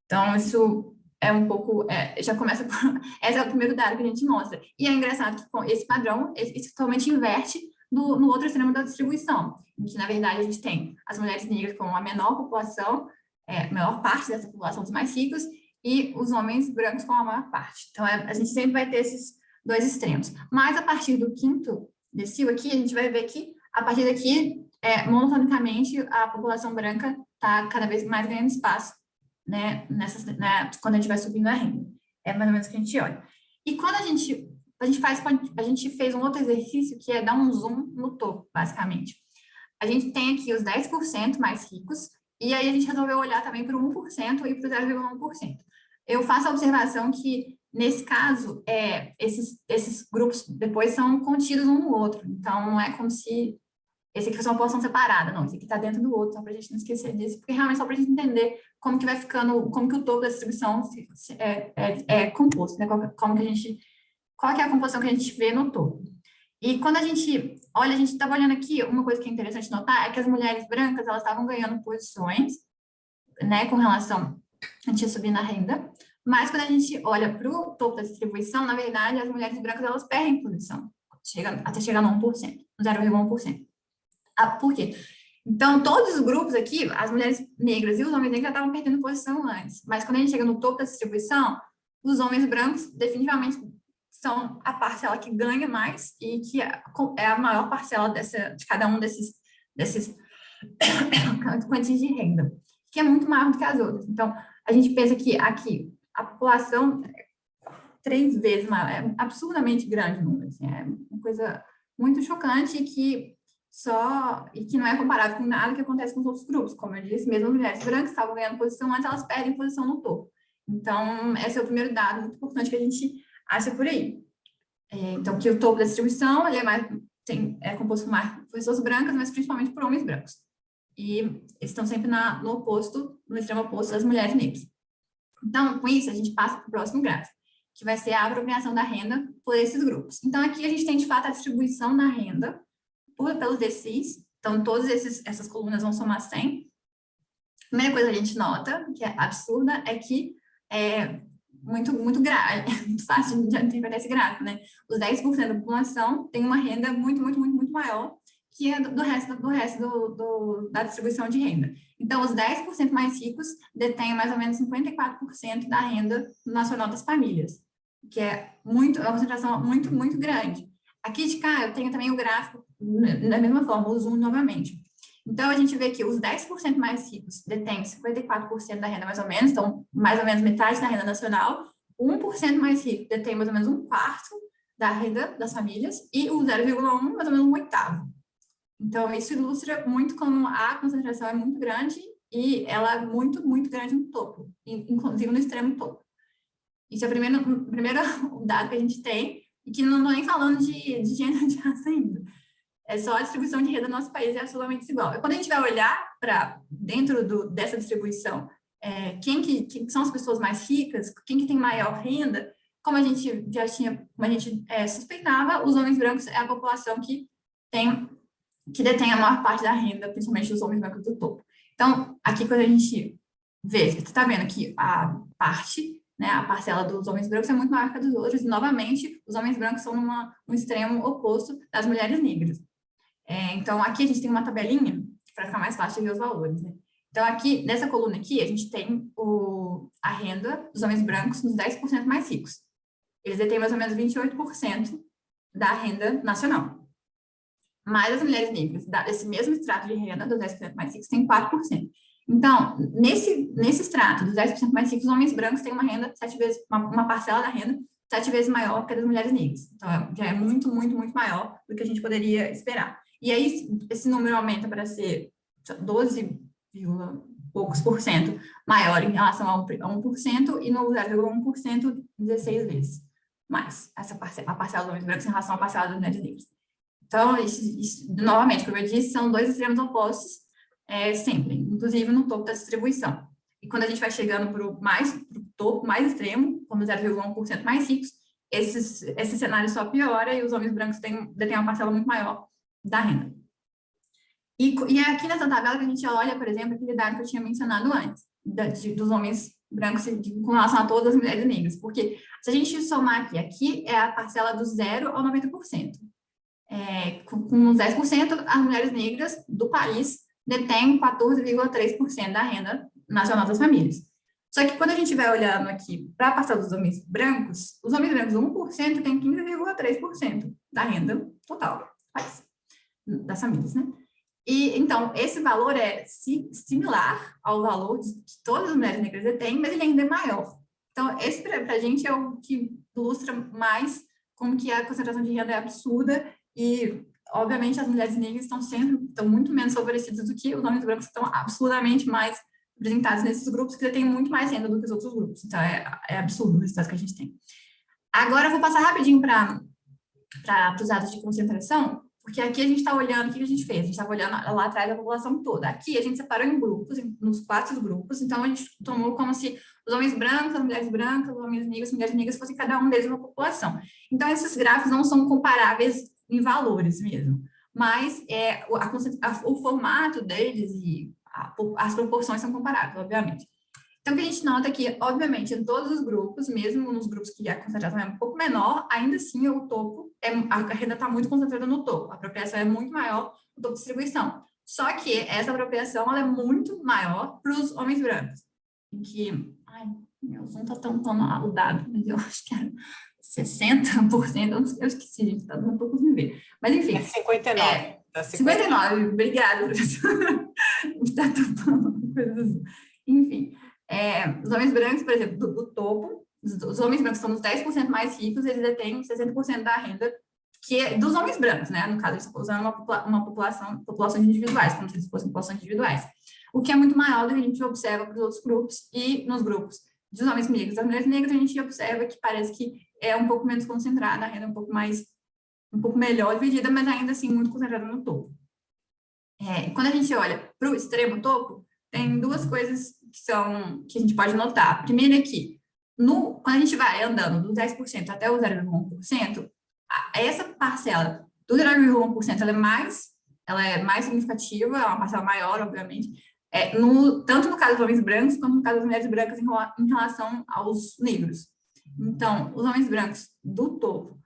Então, isso é um pouco, já começa por... Esse é o primeiro dado que a gente mostra. E é engraçado que com esse padrão, isso totalmente inverte no outro extremo da distribuição, em que, na verdade, a gente tem as mulheres negras com a menor população, a maior parte dessa população dos mais ricos, e os homens brancos com a maior parte. Então, a gente sempre vai ter esses dois extremos. Mas, a partir do quinto decil aqui, a gente vai ver que, a partir daqui, monotonicamente, a população branca está cada vez mais ganhando espaço, né, quando a gente vai subindo a renda. É mais ou menos o que a gente olha. E quando a gente fez um outro exercício, que é dar um zoom no topo, basicamente. A gente tem aqui os 10% mais ricos, e aí a gente resolveu olhar também para o 1% e para o 0,1%. Eu faço a observação que, nesse caso, esses grupos depois são contidos um no outro. Então, não é como se esse aqui foi uma porção separada, não, esse aqui está dentro do outro, só para a gente não esquecer disso, porque realmente só para a gente entender como que vai ficando, como que o topo da distribuição é composto, né? Qual que é a composição que a gente vê no topo. E quando a gente olha, a gente estava olhando aqui, uma coisa que é interessante notar é que as mulheres brancas, elas estavam ganhando posições, né, com relação, a gente ia subir na renda, mas quando a gente olha para o topo da distribuição, na verdade, as mulheres brancas, elas perdem posição, até chegar no 1%, no 0,1%. Por quê? Então, todos os grupos aqui, as mulheres negras e os homens negros já estavam perdendo posição antes, mas quando a gente chega no topo da distribuição, os homens brancos definitivamente são a parcela que ganha mais e que é a maior parcela de cada um desses quantias de renda, que é muito maior do que as outras. Então, a gente pensa que aqui a população é 3 vezes maior, é absurdamente grande o número, assim, é uma coisa muito chocante que não é comparável com nada que acontece com os outros grupos. Como eu disse, mesmo as mulheres brancas estavam ganhando posição antes, elas perdem posição no topo. Então, esse é o primeiro dado muito importante que a gente acha por aí. Então, que o topo da distribuição ele é composto por mais pessoas brancas, mas principalmente por homens brancos. E eles estão sempre no extremo oposto das mulheres negras. Então, com isso, a gente passa para o próximo gráfico, que vai ser a apropriação da renda por esses grupos. Então, aqui a gente tem, de fato, a distribuição da renda pelos DCIs. Então, todas essas colunas vão somar 100. A primeira coisa que a gente nota, que é absurda, é que é muito grave, muito fácil de interpretar esse gráfico, né? Os 10% da população tem uma renda muito maior que é do resto da distribuição de renda. Então, os 10% mais ricos detêm mais ou menos 54% da renda nacional das famílias, que é uma concentração muito grande. Aqui de cá, eu tenho também o gráfico da mesma forma, o zoom novamente. Então, a gente vê que os 10% mais ricos detêm 54% da renda, mais ou menos, então, mais ou menos metade da renda nacional. O 1% mais rico detém mais ou menos 1/4 da renda das famílias e o 0,1, mais ou menos 1/8. Então, isso ilustra muito como a concentração é muito grande e ela é muito grande no topo, inclusive no extremo topo. Isso é o primeiro dado que a gente tem, e que não estou nem falando de gênero de raça ainda. É só a distribuição de renda no nosso país é absolutamente desigual. E quando a gente vai olhar para dentro dessa distribuição, quem que são as pessoas mais ricas, quem que tem maior renda, como a gente suspeitava, os homens brancos é a população que detém a maior parte da renda, principalmente os homens brancos do topo. Então, aqui quando a gente vê, você está vendo que a parte, né, a parcela dos homens brancos é muito maior que a dos outros, e novamente, os homens brancos são no extremo oposto das mulheres negras. Então, aqui a gente tem uma tabelinha para ficar mais fácil de ver os valores, né? Então, aqui, nessa coluna aqui, a gente tem a renda dos homens brancos nos 10% mais ricos. Eles detêm mais ou menos 28% da renda nacional. Mas as mulheres negras, desse mesmo extrato de renda dos 10% mais ricos, tem 4%. Então, nesse extrato dos 10% mais ricos, os homens brancos têm uma renda 7 vezes, uma parcela da renda 7 vezes maior que a das mulheres negras. Então, já é muito maior do que a gente poderia esperar. E aí, esse número aumenta para ser 12, poucos por cento maior em relação a 1%, e no 0,1%, 16 vezes mais a parcela dos homens brancos em relação à parcela das mulheres negras. Então, isso, novamente, como eu disse, são 2 extremos opostos, sempre, inclusive no topo da distribuição. E quando a gente vai chegando para o topo mais extremo, como 0,1% mais ricos, esse cenário só piora e os homens brancos detêm uma parcela muito maior da renda. E é aqui nessa tabela que a gente olha, por exemplo, aquele dado que eu tinha mencionado antes, dos homens brancos com relação a todas as mulheres negras, porque se a gente somar aqui é a parcela do 0 ao 90%. Com 10%, as mulheres negras do país detêm 14,3% da renda nacional das famílias. Só que quando a gente vai olhando aqui para a parcela dos homens brancos, os homens brancos 1% têm 15,3% da renda total das famílias, né? E, então, esse valor é similar ao valor que todas as mulheres negras detêm, mas ele ainda é maior. Então, esse, para a gente, é o que ilustra mais como que a concentração de renda é absurda e, obviamente, as mulheres negras estão muito menos favorecidas do que os homens brancos, que estão absurdamente mais representados nesses grupos, que detêm muito mais renda do que os outros grupos. Então, é absurdo o resultado que a gente tem. Agora, eu vou passar rapidinho para os dados de concentração, Porque aqui a gente está olhando, o que a gente fez? A gente estava olhando lá atrás a população toda. Aqui a gente separou em grupos, nos 4 grupos, então a gente tomou como se os homens brancos, as mulheres brancas, os homens negros, as mulheres negras fossem cada um deles uma população. Então, esses gráficos não são comparáveis em valores mesmo, mas o formato deles e as proporções são comparáveis, obviamente. Então, o que a gente nota é que, obviamente, em todos os grupos, mesmo nos grupos que a concentração é um pouco menor, ainda assim o topo, a renda está muito concentrada no topo, a apropriação é muito maior no topo de distribuição. Só que essa apropriação ela é muito maior para os homens brancos, em que, ai, meu Zoom está tampando o dado, mas eu acho que era 60%, eu esqueci, gente, está dando um pouco de ver. Mas, enfim. É 59. 59, obrigada, professora. Está tampando coisas assim. Enfim. Os homens brancos, por exemplo, do topo, os homens brancos são os 10% mais ricos, eles detêm 60% da renda que é dos homens brancos, né? No caso, eles estão usando uma populações individuais, como se eles fossem populações individuais. O que é muito maior do que a gente observa para os outros grupos, e nos grupos dos homens negros, das mulheres negras, a gente observa que parece que é um pouco menos concentrada, a renda um pouco melhor dividida, mas ainda assim muito concentrada no topo. Quando a gente olha para o extremo topo, tem 2 coisas que a gente pode notar. A primeira é que, quando a gente vai andando do 10% até o 0,1%, essa parcela do 0,1% ela é mais significativa, é uma parcela maior, obviamente, tanto no caso dos homens brancos, quanto no caso das mulheres brancas em relação aos negros. Então, os homens brancos do topo,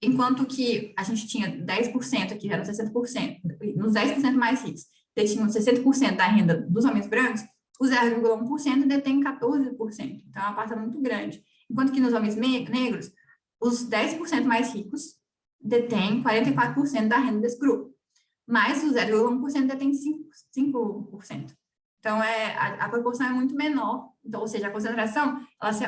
enquanto que a gente tinha 10% aqui, já era 60%, nos 10% mais ricos, detinham 60% da renda dos homens brancos, os 0,1% detêm 14%. Então, é uma parcela muito grande. Enquanto que nos homens negros, os 10% mais ricos detêm 44% da renda desse grupo. Mas os 0,1% detêm 5%. Então, a proporção é muito menor. Então, ou seja, a concentração,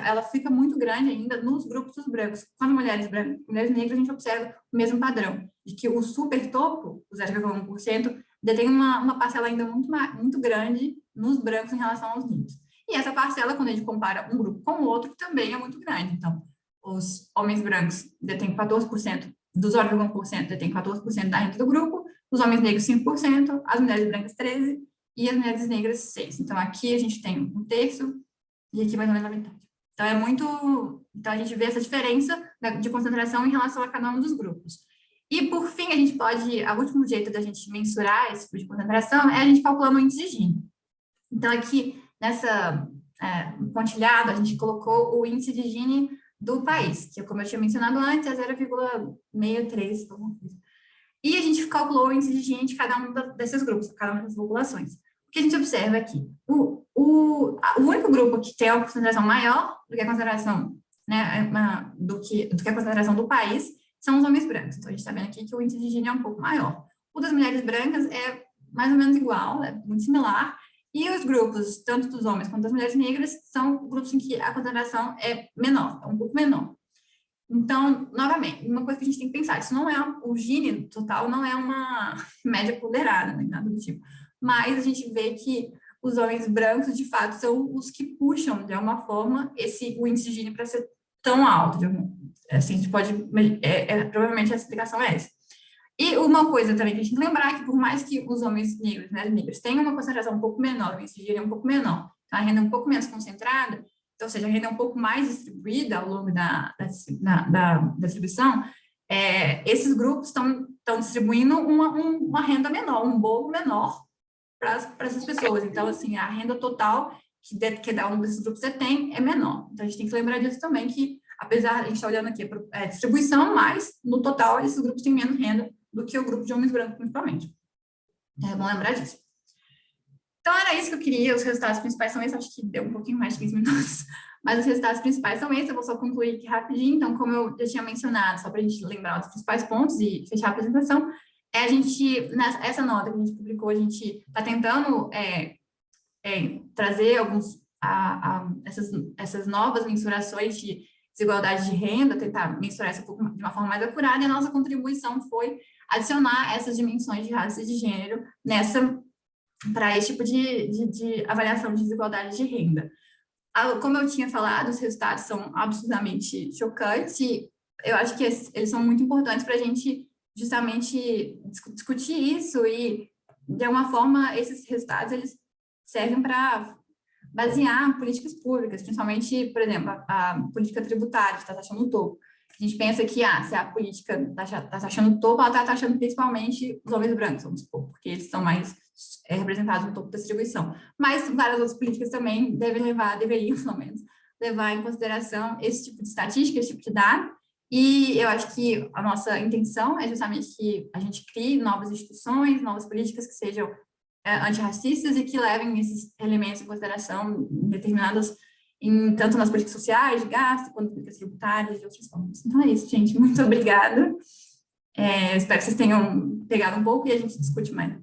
ela fica muito grande ainda nos grupos dos brancos. Com as mulheres negras, a gente observa o mesmo padrão, de que o super topo, o 0,1%, detém uma parcela ainda muito grande nos brancos em relação aos negros. E essa parcela, quando a gente compara um grupo com o outro, também é muito grande. Então, os homens brancos detêm 14%, dos 0,1% detêm 14% da renda do grupo, os homens negros 5%, as mulheres brancas 13% e as mulheres negras 6%. Então, aqui a gente tem 1/3 e aqui mais ou menos a metade. Então, Então, a gente vê essa diferença de concentração em relação a cada um dos grupos. E, por fim, o último jeito da gente mensurar esse tipo de concentração é a gente calculando o índice de Gini. Então, aqui, nessa pontilhado, a gente colocou o índice de Gini do país, que, como eu tinha mencionado antes, é 0,63. E a gente calculou o índice de Gini de cada um desses grupos, cada uma das populações. O que a gente observa aqui? O único grupo que tem uma concentração maior do que a concentração, né, do que a concentração do país são os homens brancos. Então, a gente está vendo aqui que o índice de Gini é um pouco maior. O das mulheres brancas é mais ou menos igual, é muito similar. E os grupos, tanto dos homens quanto das mulheres negras, são grupos em que a concentração é menor, é um pouco menor. Então, novamente, uma coisa que a gente tem que pensar, o Gini total não é uma média ponderada, nem nada do tipo. Mas a gente vê que os homens brancos, de fato, são os que puxam, de alguma forma, o índice de Gini para ser tão alto. Assim, a gente pode... provavelmente a explicação é essa. E uma coisa também que a gente tem que lembrar é que, por mais que os homens negros, né, negros, tenham uma concentração um pouco menor, o índice de Gini é um pouco menor, então a renda é um pouco menos concentrada, então, ou seja, a renda é um pouco mais distribuída ao longo da distribuição, esses grupos estão distribuindo uma renda menor, um bolo menor para essas pessoas. Então, assim, a renda total que cada um desses grupos tem é menor. Então, a gente tem que lembrar disso também, que apesar de a gente estar olhando aqui a distribuição, mas no total esses grupos têm menos renda do que o grupo de homens brancos, principalmente. É bom lembrar disso. Então, era isso que eu queria. Os resultados principais são esses. Acho que deu um pouquinho mais de 15 minutos. Mas os resultados principais são esses. Eu vou só concluir aqui rapidinho. Então, como eu já tinha mencionado, só para a gente lembrar dos principais pontos e fechar a apresentação, essa nota que a gente publicou, a gente está tentando trazer essas novas mensurações de desigualdade de renda, tentar mensurar isso de uma forma mais acurada, e a nossa contribuição foi adicionar essas dimensões de raça e de gênero para esse tipo de avaliação de desigualdade de renda. Como eu tinha falado, os resultados são absolutamente chocantes, e eu acho que eles são muito importantes para a gente justamente discutir isso e, de alguma forma, esses resultados eles servem para basear políticas públicas, principalmente, por exemplo, a política tributária está taxando o topo. A gente pensa que, se a política está taxando o topo, ela está taxando principalmente os homens brancos, vamos supor, porque eles são mais representados no topo da distribuição. Mas várias outras políticas também deveriam, pelo menos, levar em consideração esse tipo de estatística, esse tipo de dado. E eu acho que a nossa intenção é justamente que a gente crie novas instituições, novas políticas que sejam antirracistas e que levem esses elementos em consideração determinadas tanto nas políticas sociais, de gasto, quanto nas políticas tributárias e de outras formas. Então é isso, gente. Muito obrigada. Espero que vocês tenham pegado um pouco e a gente discute mais.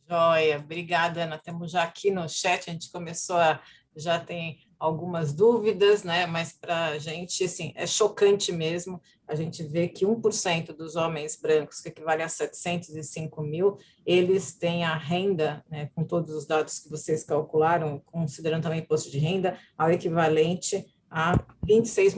Joia, obrigada, Ana. Temos já aqui no chat, a gente já tem algumas dúvidas, né? Mas para a gente, assim, é chocante mesmo a gente ver que 1% dos homens brancos, que equivale a 705 mil, eles têm a renda, né, com todos os dados que vocês calcularam, considerando também imposto de renda, ao equivalente a 26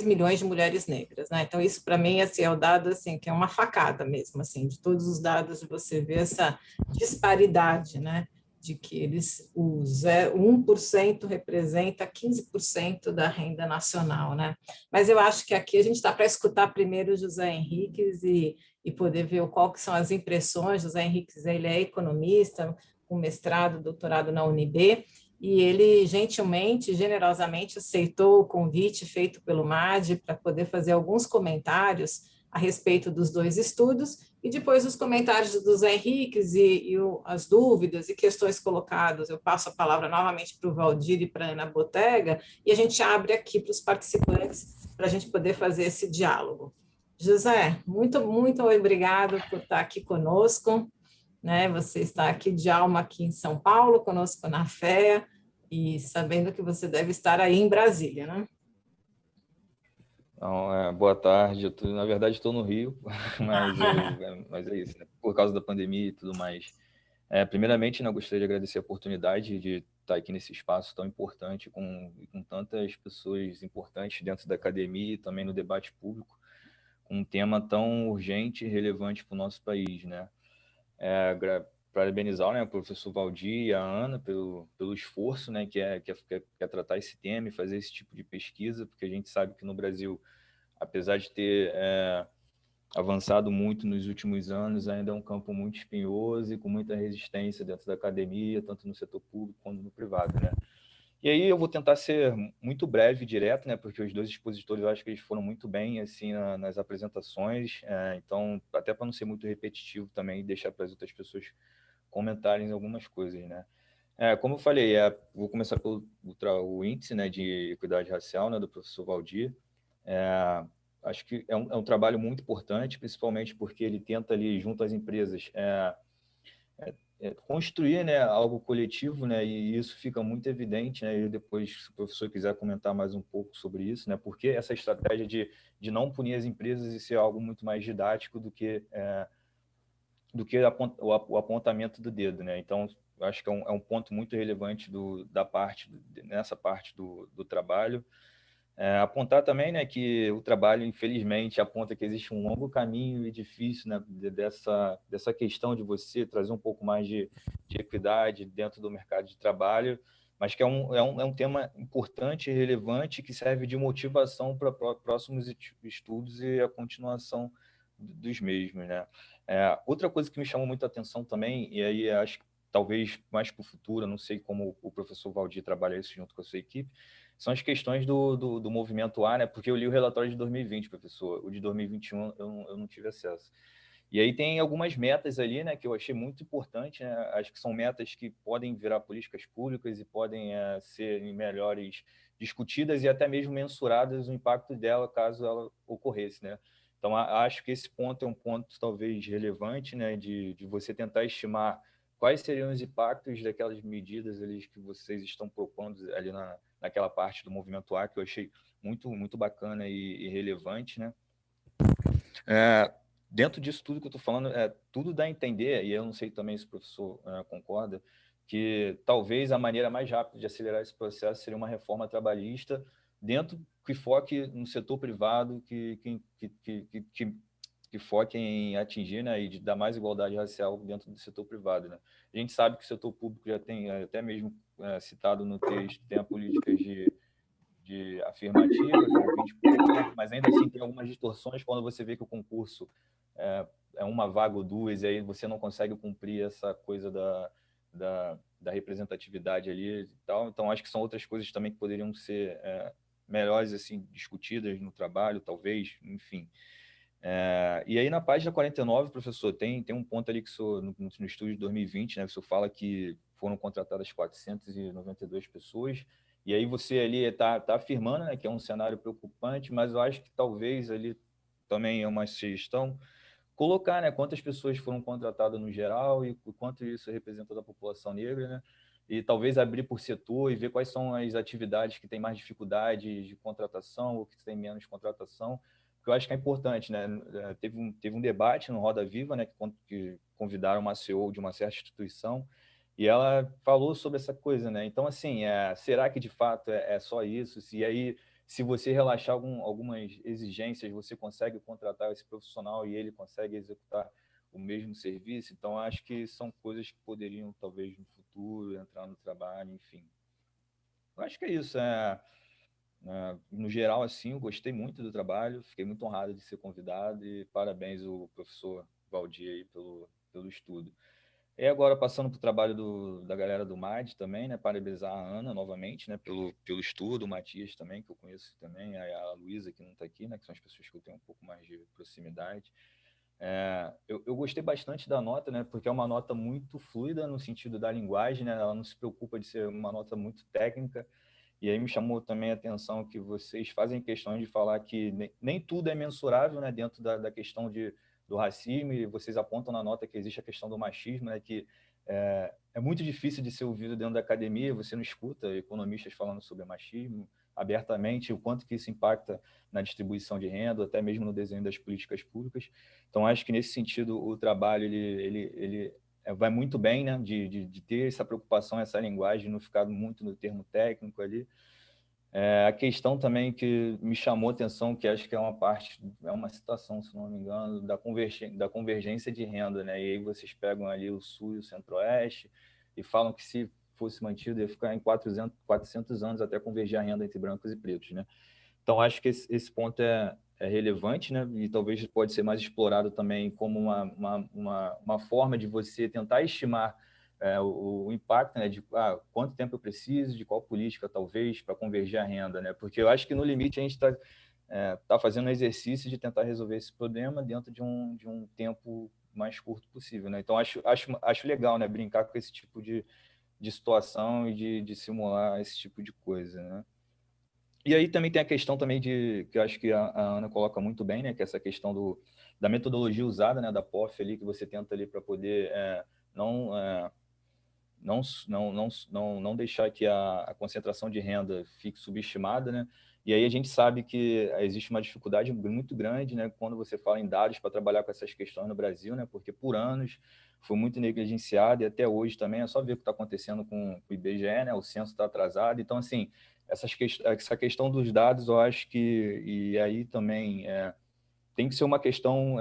milhões de mulheres negras, né? Então, isso para mim assim, é o dado assim, que é uma facada mesmo, assim, de todos os dados você vê essa disparidade, né? De que o 1% representa 15% da renda nacional, né? Mas eu acho que aqui a gente está para escutar primeiro o José Henriques e poder ver qual que são as impressões. José Henriques, ele é economista, com mestrado, doutorado na UNB, e ele gentilmente, generosamente aceitou o convite feito pelo MAD para poder fazer alguns comentários a respeito dos dois estudos, e depois os comentários do Zé Henriques as dúvidas e questões colocadas, eu passo a palavra novamente para o Valdir e para a Ana Botega, e a gente abre aqui para os participantes, para a gente poder fazer esse diálogo. José, muito, muito obrigado por estar aqui conosco, né? Você está aqui de alma aqui em São Paulo, conosco na FEA, e sabendo que você deve estar aí em Brasília, né? Então, boa tarde. Na verdade, estou no Rio, mas é isso, né? Por causa da pandemia e tudo mais. Primeiramente, eu gostaria de agradecer a oportunidade de estar aqui nesse espaço tão importante, com tantas pessoas importantes dentro da academia e também no debate público, com um tema tão urgente e relevante para o nosso país, né? Parabenizar, né, o professor Valdir e a Ana pelo esforço, né, que é tratar esse tema e fazer esse tipo de pesquisa, porque a gente sabe que no Brasil, apesar de ter avançado muito nos últimos anos, ainda é um campo muito espinhoso e com muita resistência dentro da academia, tanto no setor público quanto no privado, né? E aí eu vou tentar ser muito breve e direto, né, porque os dois expositores, eu acho que eles foram muito bem, assim, nas apresentações, então, até para não ser muito repetitivo também, deixar para as outras pessoas comentarem algumas coisas, né? Como eu falei, vou começar pelo o índice, né, de equidade racial, né, do professor Valdir. Acho que é um trabalho muito importante, principalmente porque ele tenta ali, junto às empresas, construir, né, algo coletivo, né, e isso fica muito evidente, né, e depois, se o professor quiser comentar mais um pouco sobre isso, né, porque essa estratégia de não punir as empresas e ser algo muito mais didático do que o apontamento do dedo, né? Então, eu acho que é um ponto muito relevante nessa parte do trabalho. Apontar também, né, que o trabalho, infelizmente, aponta que existe um longo caminho e difícil, né, dessa questão de você trazer um pouco mais de equidade dentro do mercado de trabalho, mas que é um tema importante e relevante que serve de motivação para próximos estudos e a continuação dos mesmos, né? Outra coisa que me chamou muito a atenção também, e aí acho que talvez mais para o futuro, não sei como o professor Valdir trabalha isso junto com a sua equipe, são as questões do movimento A, né? Porque eu li o relatório de 2020, professor, o de 2021 eu não tive acesso. E aí tem algumas metas ali, né, que eu achei muito importante, né? Acho que são metas que podem virar políticas públicas e podem ser melhores discutidas e até mesmo mensuradas o impacto dela caso ela ocorresse, né? Então, acho que esse ponto é um ponto talvez relevante, né, de você tentar estimar quais seriam os impactos daquelas medidas ali que vocês estão propondo ali naquela parte do movimento A, que eu achei muito, muito bacana e relevante, né? Dentro disso tudo que eu estou falando, tudo dá a entender, e eu não sei também se o professor concorda, que talvez a maneira mais rápida de acelerar esse processo seria uma reforma trabalhista que foque no setor privado, que que foquem em atingir, né, e de dar mais igualdade racial dentro do setor privado, né? A gente sabe que o setor público já tem, até mesmo citado no texto, tem a políticas de afirmativa, que é 20%, mas ainda assim tem algumas distorções quando você vê que o concurso é uma vaga ou duas, e aí você não consegue cumprir essa coisa da representatividade ali e tal. Então, acho que são outras coisas também que poderiam ser melhores, assim, discutidas no trabalho, talvez, enfim. E aí, na página 49, professor, tem um ponto ali que no estudo de 2020, né, que o senhor fala que foram contratadas 492 pessoas, e aí você ali está afirmando, né, que é um cenário preocupante, mas eu acho que talvez ali também é uma sugestão colocar, né, quantas pessoas foram contratadas no geral e o quanto isso representa da população negra, né, e talvez abrir por setor e ver quais são as atividades que têm mais dificuldade de contratação ou que têm menos contratação, porque eu acho que é importante, né, teve um debate no Roda Viva, né, que convidaram uma CEO de uma certa instituição, e ela falou sobre essa coisa, né, então, assim, será que de fato é só isso? Se aí se você relaxar algumas exigências, você consegue contratar esse profissional e ele consegue executar o mesmo serviço. Então, acho que são coisas que poderiam, talvez, no futuro, entrar no trabalho, enfim. Eu acho que é isso. No geral, assim, eu gostei muito do trabalho, fiquei muito honrado de ser convidado e parabéns ao professor Valdir aí pelo estudo. E agora, passando para o trabalho da galera do MAD também, né? Parabenizar a Ana novamente, né? Pelo estudo, o Matias também, que eu conheço também, a Luísa, que não está aqui, né? Que são as pessoas que eu tenho um pouco mais de proximidade. Eu gostei bastante da nota, né? Porque é uma nota muito fluida no sentido da linguagem, né? Ela não se preocupa de ser uma nota muito técnica. E aí me chamou também a atenção que vocês fazem questão de falar que nem tudo é mensurável, né? Dentro da questão do racismo, e vocês apontam na nota que existe a questão do machismo, né? Que é muito difícil de ser ouvido dentro da academia, você não escuta economistas falando sobre machismo abertamente, o quanto que isso impacta na distribuição de renda, até mesmo no desenho das políticas públicas. Então, acho que nesse sentido o trabalho ele vai muito bem, né, de ter essa preocupação, essa linguagem, não ficar muito no termo técnico ali. A questão também que me chamou a atenção, que acho que é uma citação, se não me engano, da convergência de renda, né? E aí vocês pegam ali o Sul e o Centro-Oeste e falam que se fosse mantido ia ficar em 400 anos até convergir a renda entre brancos e pretos, né? Então, acho que esse ponto é relevante, né? E talvez pode ser mais explorado também como uma forma de você tentar estimar o impacto, né? De quanto tempo eu preciso, de qual política, talvez, para convergir a renda, né? Porque eu acho que, no limite, a gente tá fazendo um exercício de tentar resolver esse problema dentro de um tempo mais curto possível, né? Então, acho legal, né? Brincar com esse tipo de situação e de simular esse tipo de coisa, né? E aí também tem a questão também que eu acho que a Ana coloca muito bem, né? Que é essa questão da metodologia usada, né? Da POF ali, que você tenta ali para poder não, não deixar que a concentração de renda fique subestimada, né? E aí a gente sabe que existe uma dificuldade muito grande, né? Quando você fala em dados para trabalhar com essas questões no Brasil, né? Porque por anos foi muito negligenciado e até hoje também é só ver o que está acontecendo com o IBGE, né? O censo está atrasado. Então, assim, essa questão dos dados, eu acho que, e aí também tem que ser uma questão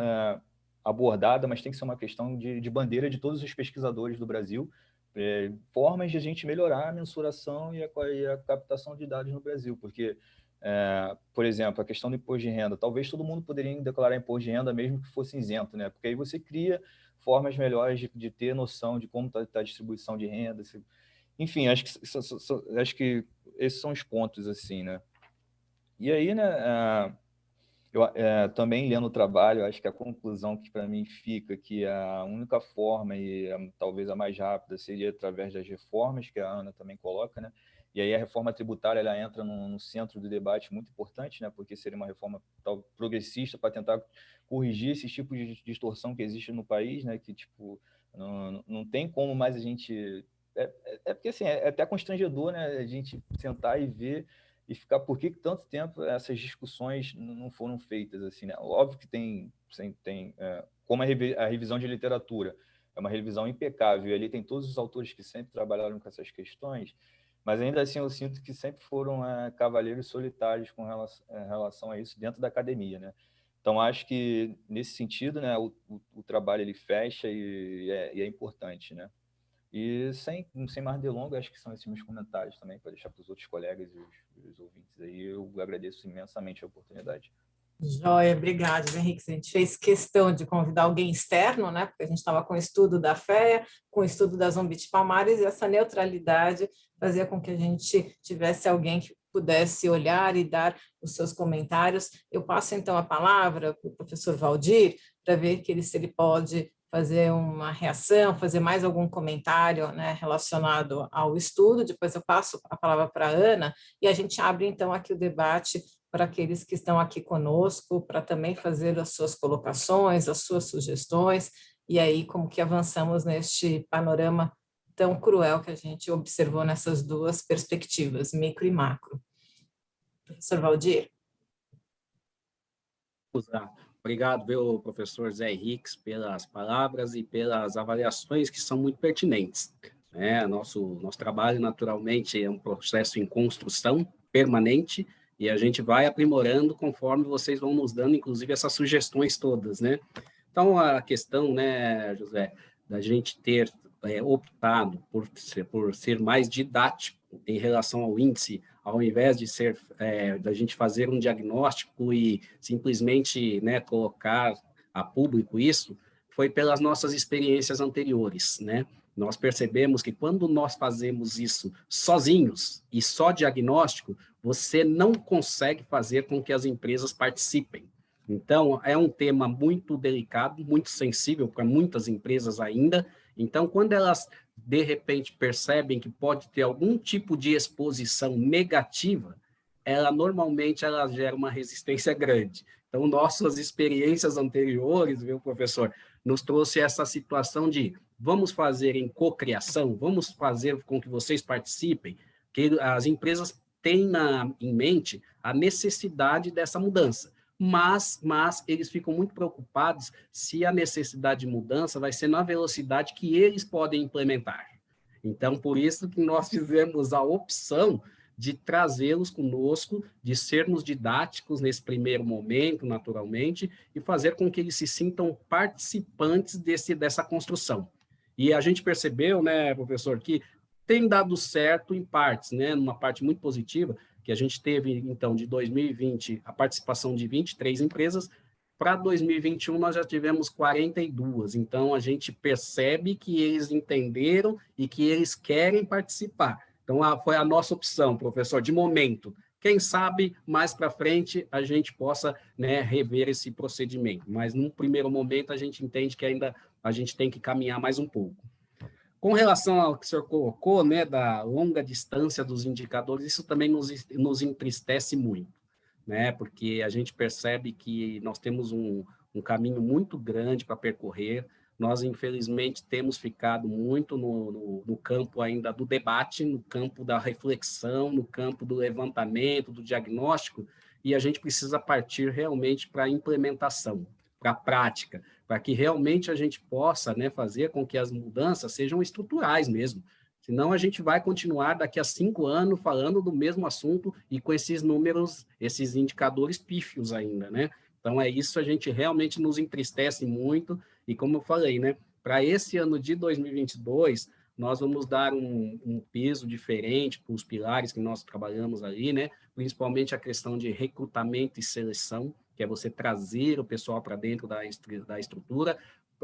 abordada, mas tem que ser uma questão de bandeira de todos os pesquisadores do Brasil, formas de a gente melhorar a mensuração e a captação de dados no Brasil, porque, por exemplo, a questão do imposto de renda, talvez todo mundo poderia declarar imposto de renda mesmo que fosse isento, né? Porque aí você cria formas melhores de ter noção de como está a distribuição de renda, enfim, acho que esses são os pontos, assim, né? E aí, né, eu também lendo o trabalho, acho que a conclusão que para mim fica que a única forma e talvez a mais rápida seria através das reformas, que a Ana também coloca, né? E aí a reforma tributária ela entra no centro do debate muito importante, né? Porque seria uma reforma progressista para tentar corrigir esse tipo de distorção que existe no país, né? Que tipo não tem como mais a gente porque assim é até constrangedor, né? A gente sentar e ver e ficar por que tanto tempo essas discussões não foram feitas assim, né? Óbvio que tem como a revisão de literatura é uma revisão impecável, e ali tem todos os autores que sempre trabalharam com essas questões, mas ainda assim eu sinto que sempre foram cavaleiros solitários com relação a isso dentro da academia, né? Então, acho que, nesse sentido, né, o trabalho ele fecha e é importante, né? E sem mais delongas, acho que são esses meus comentários também, para deixar para os outros colegas e os ouvintes aí. Eu agradeço imensamente a oportunidade. Joia, obrigada, Henrique. A gente fez questão de convidar alguém externo, né? Porque a gente estava com o estudo da FEA, com o estudo da Zombite Palmares, e essa neutralidade fazia com que a gente tivesse alguém que pudesse olhar e dar os seus comentários. Eu passo, então, a palavra para o professor Valdir, para ver se ele pode fazer uma reação, fazer mais algum comentário, né, relacionado ao estudo. Depois eu passo a palavra para a Ana, e a gente abre, então, aqui o debate para aqueles que estão aqui conosco, para também fazer as suas colocações, as suas sugestões, e aí como que avançamos neste panorama tão cruel que a gente observou nessas duas perspectivas, micro e macro. Professor Valdir. Obrigado, viu, professor Zé Henriques, pelas palavras e pelas avaliações que são muito pertinentes. Nosso trabalho, naturalmente, é um processo em construção permanente, e a gente vai aprimorando conforme vocês vão nos dando, inclusive, essas sugestões todas, né? Então, a questão, né, José, da gente ter optado por ser mais didático em relação ao índice, ao invés de da gente fazer um diagnóstico e simplesmente, né, colocar a público isso, foi pelas nossas experiências anteriores, né? Nós percebemos que quando nós fazemos isso sozinhos e só diagnóstico, você não consegue fazer com que as empresas participem. Então, é um tema muito delicado, muito sensível para muitas empresas ainda. Então, quando elas, de repente, percebem que pode ter algum tipo de exposição negativa, normalmente ela gera uma resistência grande. Então, nossas experiências anteriores, viu, professor, nos trouxe essa situação de vamos fazer em cocriação, vamos fazer com que vocês participem, que as empresas têm em mente a necessidade dessa mudança, mas eles ficam muito preocupados se a necessidade de mudança vai ser na velocidade que eles podem implementar. Então, por isso que nós fizemos a opção de trazê-los conosco, de sermos didáticos nesse primeiro momento, naturalmente, e fazer com que eles se sintam participantes dessa construção. E a gente percebeu, né, professor, que tem dado certo em partes, né, numa parte muito positiva, que a gente teve, então, de 2020, a participação de 23 empresas, para 2021 nós já tivemos 42, então a gente percebe que eles entenderam e que eles querem participar. Então, foi a nossa opção, professor, de momento. Quem sabe, mais para frente, a gente possa, né, rever esse procedimento. Mas, num primeiro momento, a gente entende que ainda a gente tem que caminhar mais um pouco. Com relação ao que o senhor colocou, né, da longa distância dos indicadores, isso também nos entristece muito, né, porque a gente percebe que nós temos um caminho muito grande para percorrer. Nós, infelizmente, temos ficado muito no campo ainda do debate, no campo da reflexão, no campo do levantamento, do diagnóstico, e a gente precisa partir realmente para a implementação, para a prática, para que realmente a gente possa, né, fazer com que as mudanças sejam estruturais mesmo. Senão a gente vai continuar daqui a 5 anos falando do mesmo assunto e com esses números, esses indicadores pífios ainda, né? Então, é isso, a gente realmente nos entristece muito, e como eu falei, né, para esse ano de 2022, nós vamos dar um peso diferente para os pilares que nós trabalhamos ali, né, principalmente a questão de recrutamento e seleção, que é você trazer o pessoal para dentro da estrutura.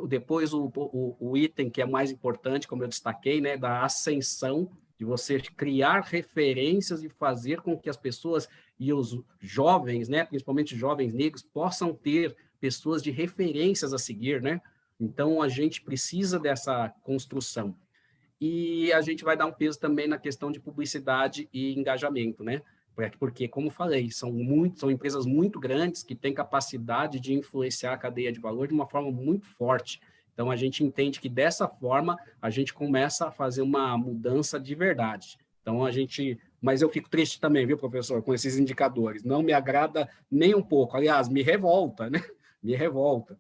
Depois, o item que é mais importante, como eu destaquei, né, da ascensão, de você criar referências e fazer com que as pessoas e os jovens, né, principalmente jovens negros, possam ter pessoas de referências a seguir, né? Então, a gente precisa dessa construção. E a gente vai dar um peso também na questão de publicidade e engajamento, né? Porque, como falei, são empresas muito grandes que têm capacidade de influenciar a cadeia de valor de uma forma muito forte. Então, a gente entende que, dessa forma, a gente começa a fazer uma mudança de verdade. Então, mas eu fico triste também, viu, professor, com esses indicadores. Não me agrada nem um pouco. Aliás, me revolta, né? Me revolta.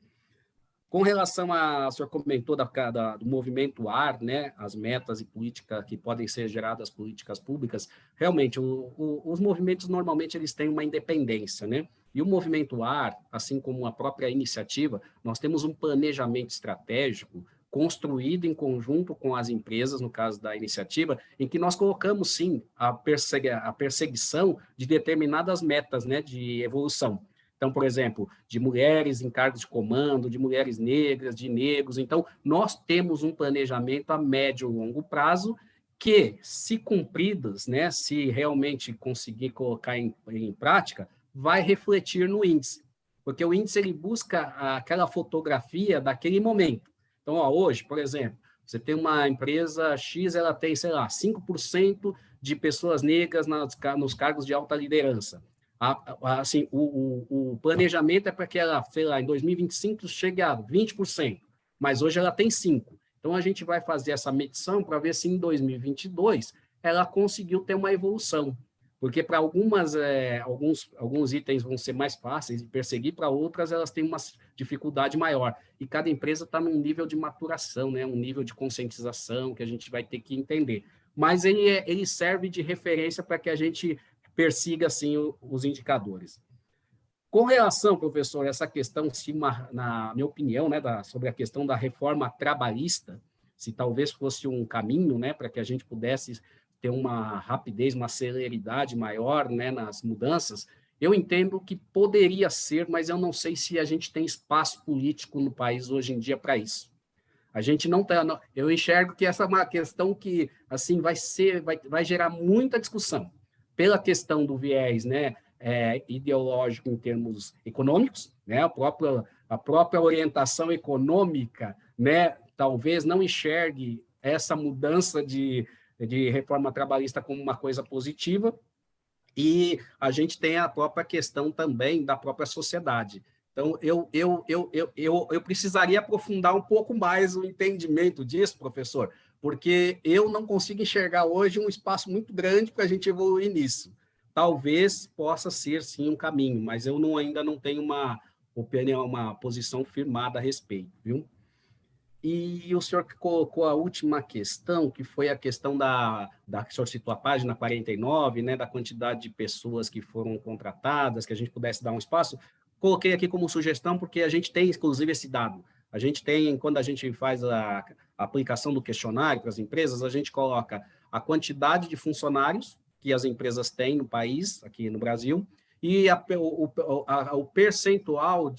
Com relação o senhor comentou do movimento AR, né, as metas e políticas que podem ser geradas políticas públicas, realmente, os movimentos, normalmente, eles têm uma independência, né? E o Movimento AR, assim como a própria iniciativa, nós temos um planejamento estratégico construído em conjunto com as empresas, no caso da iniciativa, em que nós colocamos, sim, a perseguição de determinadas metas, né, de evolução. Então, por exemplo, de mulheres em cargos de comando, de mulheres negras, de negros. Então, nós temos um planejamento a médio e longo prazo que, se cumpridas, né, se realmente conseguir colocar em prática, vai refletir no índice. Porque o índice ele busca aquela fotografia daquele momento. Então, ó, hoje, por exemplo, você tem uma empresa X, ela tem, sei lá, 5% de pessoas negras nos cargos de alta liderança. Assim, o planejamento é para que ela, sei lá, em 2025 chegue a 20%, mas hoje ela tem 5%. Então, a gente vai fazer essa medição para ver se em 2022 ela conseguiu ter uma evolução. Porque para alguns itens vão ser mais fáceis de perseguir, para outras elas têm uma dificuldade maior. E cada empresa está num nível de maturação, né? Um nível de conscientização que a gente vai ter que entender. Mas ele serve de referência para que a gente persiga, assim, os indicadores. Com relação, professor, a essa questão, na minha opinião, né, sobre a questão da reforma trabalhista, se talvez fosse um caminho, né, para que a gente pudesse ter uma rapidez, uma celeridade maior, né, nas mudanças, eu entendo que poderia ser, mas eu não sei se a gente tem espaço político no país hoje em dia para isso. A gente não está. Eu enxergo que essa é uma questão que assim vai gerar muita discussão pela questão do viés, né, ideológico em termos econômicos, né, a própria orientação econômica, né, talvez não enxergue essa mudança de reforma trabalhista como uma coisa positiva, e a gente tem a própria questão também da própria sociedade. Então, eu precisaria aprofundar um pouco mais o entendimento disso, professor, porque eu não consigo enxergar hoje um espaço muito grande para a gente evoluir nisso. Talvez possa ser, sim, um caminho, mas eu ainda não tenho uma opinião, uma posição firmada a respeito, viu? E o senhor colocou a última questão, que foi a questão que o senhor citou a página 49, né, da quantidade de pessoas que foram contratadas, que a gente pudesse dar um espaço. Coloquei aqui como sugestão, porque a gente tem, inclusive, esse dado. A gente tem, quando a gente faz a aplicação do questionário para as empresas, a gente coloca a quantidade de funcionários que as empresas têm no país, aqui no Brasil, e o percentual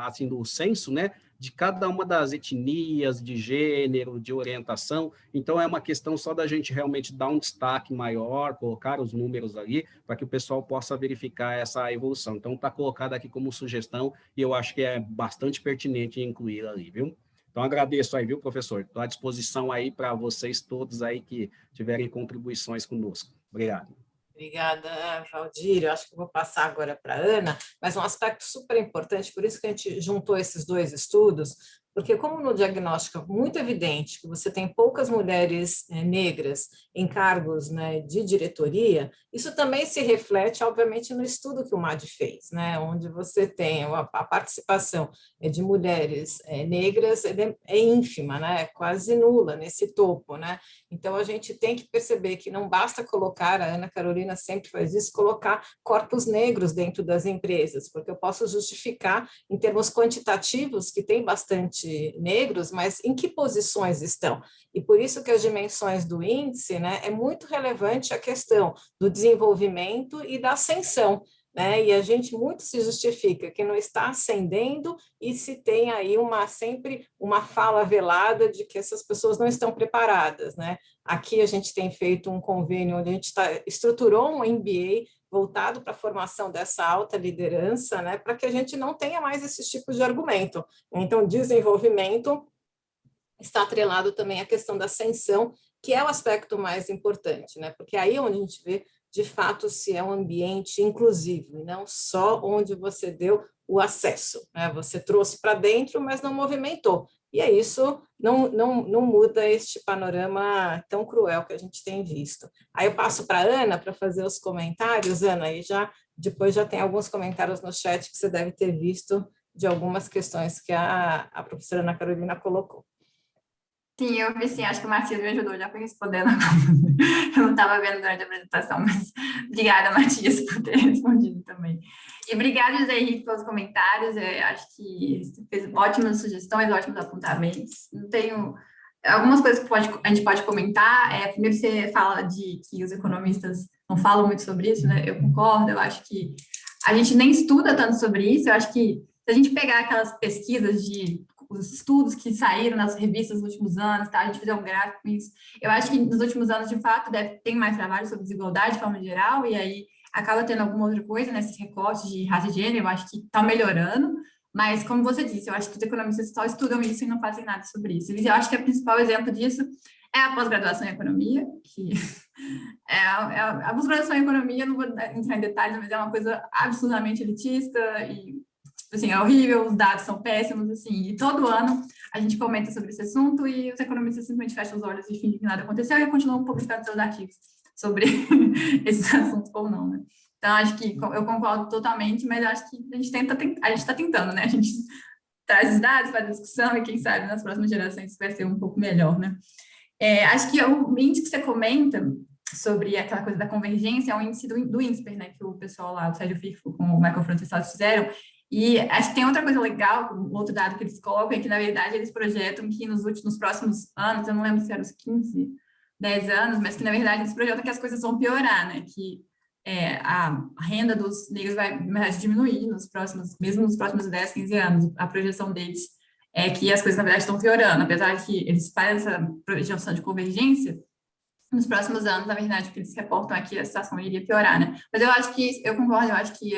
assim, do censo, né, de cada uma das etnias, de gênero, de orientação. Então, é uma questão só da gente realmente dar um destaque maior, colocar os números ali, para que o pessoal possa verificar essa evolução. Então, está colocado aqui como sugestão, e eu acho que é bastante pertinente incluir ali, viu? Então, agradeço aí, viu, professor? Estou à disposição aí para vocês todos aí que tiverem contribuições conosco. Obrigado. Obrigada, Valdir. Eu acho que vou passar agora para a Ana, mas um aspecto super importante, por isso que a gente juntou esses dois estudos, porque como no diagnóstico é muito evidente que você tem poucas mulheres negras em cargos, né, de diretoria, isso também se reflete, obviamente, no estudo que o MAD fez, né, onde você tem a participação de mulheres negras é ínfima, né, quase nula nesse topo, né? Então, a gente tem que perceber que não basta colocar, a Ana Carolina sempre faz isso, colocar corpos negros dentro das empresas, porque eu posso justificar em termos quantitativos que tem bastante negros, mas em que posições estão? E por isso que as dimensões do índice, né, é muito relevante a questão do desenvolvimento e da ascensão, né? E a gente muito se justifica que não está ascendendo e se tem aí sempre uma fala velada de que essas pessoas não estão preparadas, né? Aqui a gente tem feito um convênio onde a gente estruturou um MBA voltado para a formação dessa alta liderança, né, para que a gente não tenha mais esses tipos de argumento. Então, desenvolvimento está atrelado também à questão da ascensão, que é o aspecto mais importante, né, porque aí é onde a gente vê, de fato, se é um ambiente inclusivo, e não só onde você deu o acesso, né, você trouxe para dentro, mas não movimentou. E é isso, não muda este panorama tão cruel que a gente tem visto. Aí eu passo para a Ana para fazer os comentários. Ana, e depois já tem alguns comentários no chat que você deve ter visto de algumas questões que a professora Ana Carolina colocou. Sim, eu vi sim, acho que o Matias me ajudou já para responder. Eu não estava vendo durante a apresentação, mas obrigada, Matias, por ter respondido também. E obrigada, José Henrique, pelos comentários. Eu acho que você fez ótimas sugestões, ótimos apontamentos. Não tenho algumas coisas que a gente pode comentar. Primeiro, você fala de que os economistas não falam muito sobre isso, né? Eu concordo, eu acho que a gente nem estuda tanto sobre isso. Eu acho que se a gente pegar aquelas pesquisas de os estudos que saíram nas revistas nos últimos anos, tá? A gente fizer um gráfico com isso. Eu acho que nos últimos anos, de fato, tem mais trabalho sobre desigualdade de forma geral, e aí acaba tendo alguma outra coisa nesses recortes de raça e gênero, eu acho que está melhorando, mas, como você disse, eu acho que os economistas só estudam isso e não fazem nada sobre isso. E eu acho que o principal exemplo disso é a pós-graduação em economia, que a pós-graduação em economia, não vou entrar em detalhes, mas é uma coisa absurdamente elitista e assim, é horrível, os dados são péssimos, assim, e todo ano a gente comenta sobre esse assunto e os economistas simplesmente fecham os olhos e fingem que nada aconteceu e continuam publicando seus artigos sobre esses assuntos ou não, né? Então, acho que eu concordo totalmente, mas acho que a gente está tentando, né? A gente traz os dados, faz a discussão e quem sabe nas próximas gerações isso vai ser um pouco melhor, né? Acho que o índice que você comenta sobre aquela coisa da convergência é um índice do INSPER, né? Que o pessoal lá, o Sérgio Firpo com o Michael Francisco fizeram. E acho que tem outra coisa legal, um outro dado que eles colocam, é que, na verdade, eles projetam que nos próximos anos, eu não lembro se eram os 15, 10 anos, mas que, na verdade, eles projetam que as coisas vão piorar, né? Que a renda dos negros vai, na verdade, diminuir mesmo nos próximos 10, 15 anos. A projeção deles é que as coisas, na verdade, estão piorando, apesar de que eles fazem essa projeção de convergência, nos próximos anos, na verdade, o que eles reportam é que a situação iria piorar, né? Mas eu concordo, eu acho que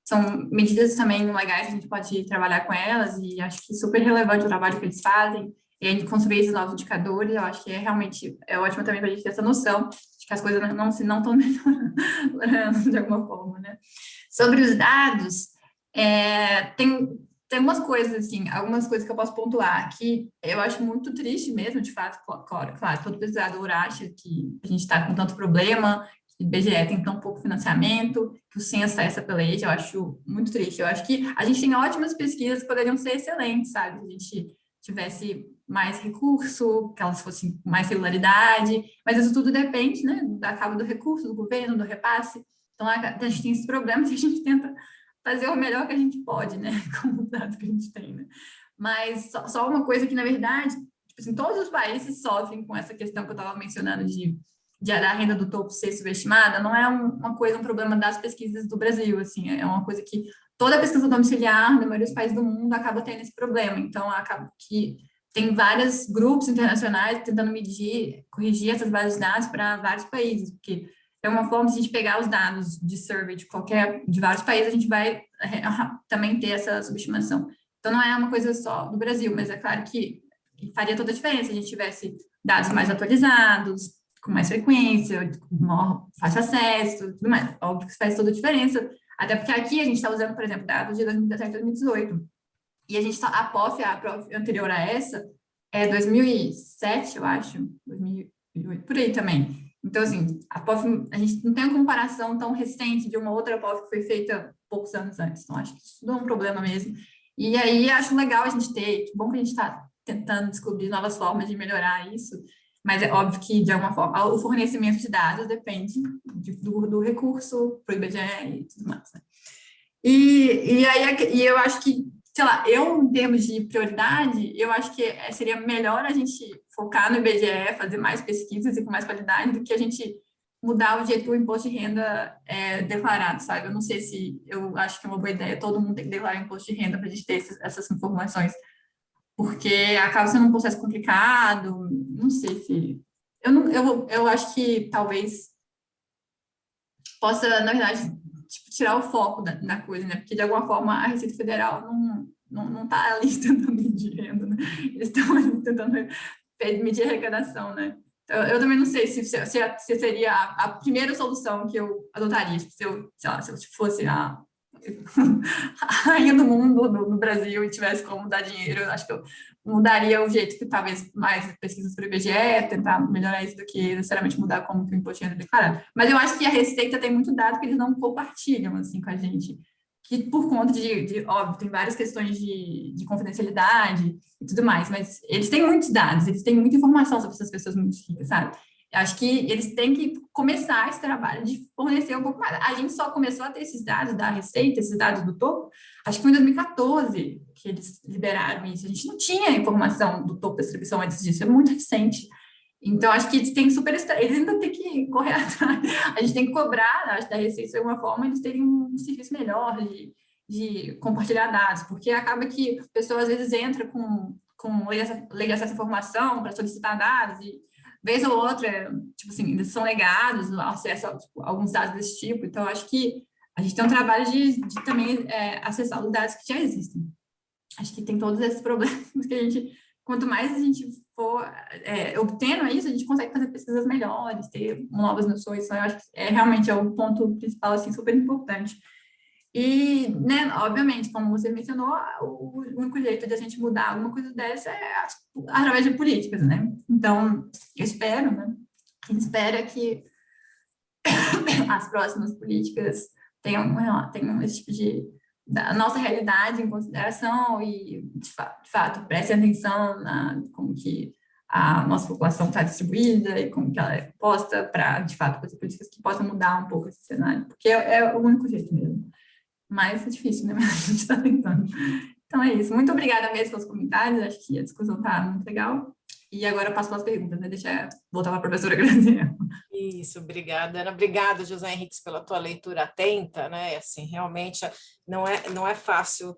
são medidas também legais que a gente pode trabalhar com elas e acho que super relevante o trabalho que eles fazem e a gente construir esses novos indicadores, eu acho que realmente ótimo também para a gente ter essa noção de que as coisas não estão melhorando de alguma forma, né? Sobre os dados, tem umas coisas, assim, algumas coisas que eu posso pontuar que eu acho muito triste mesmo, de fato, claro, todo pesquisador acha que a gente está com tanto problema, que o IBGE tem tão pouco financiamento, que o censo está essa peleja, eu acho muito triste. Eu acho que a gente tem ótimas pesquisas que poderiam ser excelentes, sabe? Se a gente tivesse mais recurso, que elas fossem com mais regularidade, mas isso tudo depende, né, da cabo do recurso, do governo, do repasse. Então, a gente tem esses problemas e a gente tenta fazer o melhor que a gente pode, né, com os dados que a gente tem, né. Mas só uma coisa que, na verdade, tipo assim, todos os países sofrem com essa questão que eu estava mencionando de a renda do topo ser subestimada, não é um problema das pesquisas do Brasil, assim, é uma coisa que toda pesquisa domiciliar, na maioria dos países do mundo, acaba tendo esse problema. Então, acaba que tem vários grupos internacionais tentando corrigir essas bases de dados para vários países, porque é uma forma de a gente pegar os dados de survey de vários países, a gente vai também ter essa subestimação. Então, não é uma coisa só do Brasil, mas é claro que faria toda a diferença se a gente tivesse dados mais atualizados, com mais frequência, com maior fácil acesso, tudo mais. Óbvio que isso faz toda a diferença, até porque aqui a gente está usando, por exemplo, dados de 2017 e 2018, e a gente a POF anterior a essa, é 2007, eu acho, 2008, por aí também. Então, assim, a POF, a gente não tem uma comparação tão recente de uma outra POF que foi feita poucos anos antes, então acho que isso não é um problema mesmo. E aí, acho legal a gente ter, que bom que a gente está tentando descobrir novas formas de melhorar isso, mas é óbvio que, de alguma forma, o fornecimento de dados depende do recurso para o IBGE e tudo mais, né? E eu acho que, sei lá, em termos de prioridade, eu acho que seria melhor a gente focar no IBGE, fazer mais pesquisas e com mais qualidade, do que a gente mudar o jeito que o imposto de renda é declarado, sabe? Eu não sei se eu acho que é uma boa ideia, todo mundo tem que declarar imposto de renda para a gente ter essas informações, porque acaba sendo um processo complicado, não sei se... Eu acho que talvez possa, na verdade, tipo, tirar o foco da coisa, né? Porque, de alguma forma, a Receita Federal não está ali tentando medir renda, né? Eles estão ali tentando medir arrecadação, né? Então, eu também não sei se seria a primeira solução que eu adotaria, se eu fosse a rainha do mundo no Brasil e tivesse como dar dinheiro, eu acho que eu mudaria o jeito que talvez mais pesquisas para o IBGE, tentar melhorar isso do que necessariamente mudar como que o imposto de renda é declarado. Mas eu acho que a Receita tem muito dado que eles não compartilham assim com a gente, que por conta óbvio, tem várias questões de confidencialidade e tudo mais, mas eles têm muitos dados, eles têm muita informação sobre essas pessoas muito ricas, sabe? Eu acho que eles têm que começar esse trabalho de fornecer um pouco mais. A gente só começou a ter esses dados da Receita, esses dados do topo, acho que foi em 2014 que eles liberaram isso. A gente não tinha informação do topo da distribuição antes disso, é muito recente. Então, acho que eles têm eles ainda têm que correr atrás. A gente tem que cobrar, acho, da Receita de alguma forma, eles terem um serviço melhor de compartilhar dados, porque acaba que a pessoa às vezes entra com lei de acesso à informação para solicitar dados e vez ou outra, tipo assim, eles são negados acesso a alguns dados desse tipo. Então, acho que a gente tem um trabalho de também acessar os dados que já existem. Acho que tem todos esses problemas que a gente, quanto mais a gente for obtendo isso, a gente consegue fazer pesquisas melhores, ter novas noções. Então, eu acho que realmente é o ponto principal, assim, super importante. E, né, obviamente, como você mencionou, o único jeito de a gente mudar alguma coisa dessa é através de políticas, né? Então, eu espero, né? A gente espera que as próximas políticas tenham esse tipo da nossa realidade em consideração e, de fato, prestem atenção na como que a nossa população está distribuída e como que ela é posta para, de fato, fazer políticas que possam mudar um pouco esse cenário, porque é o único jeito mesmo. Mas é difícil, né? Mas a gente está tentando. Então é isso. Muito obrigada mesmo pelos comentários. Acho que a discussão está muito legal. E agora eu passo para as perguntas, né? Deixa eu voltar para a professora Graziela. Isso, obrigada, Ana. Obrigada, José Henrique, pela tua leitura atenta, né? Assim, realmente não é fácil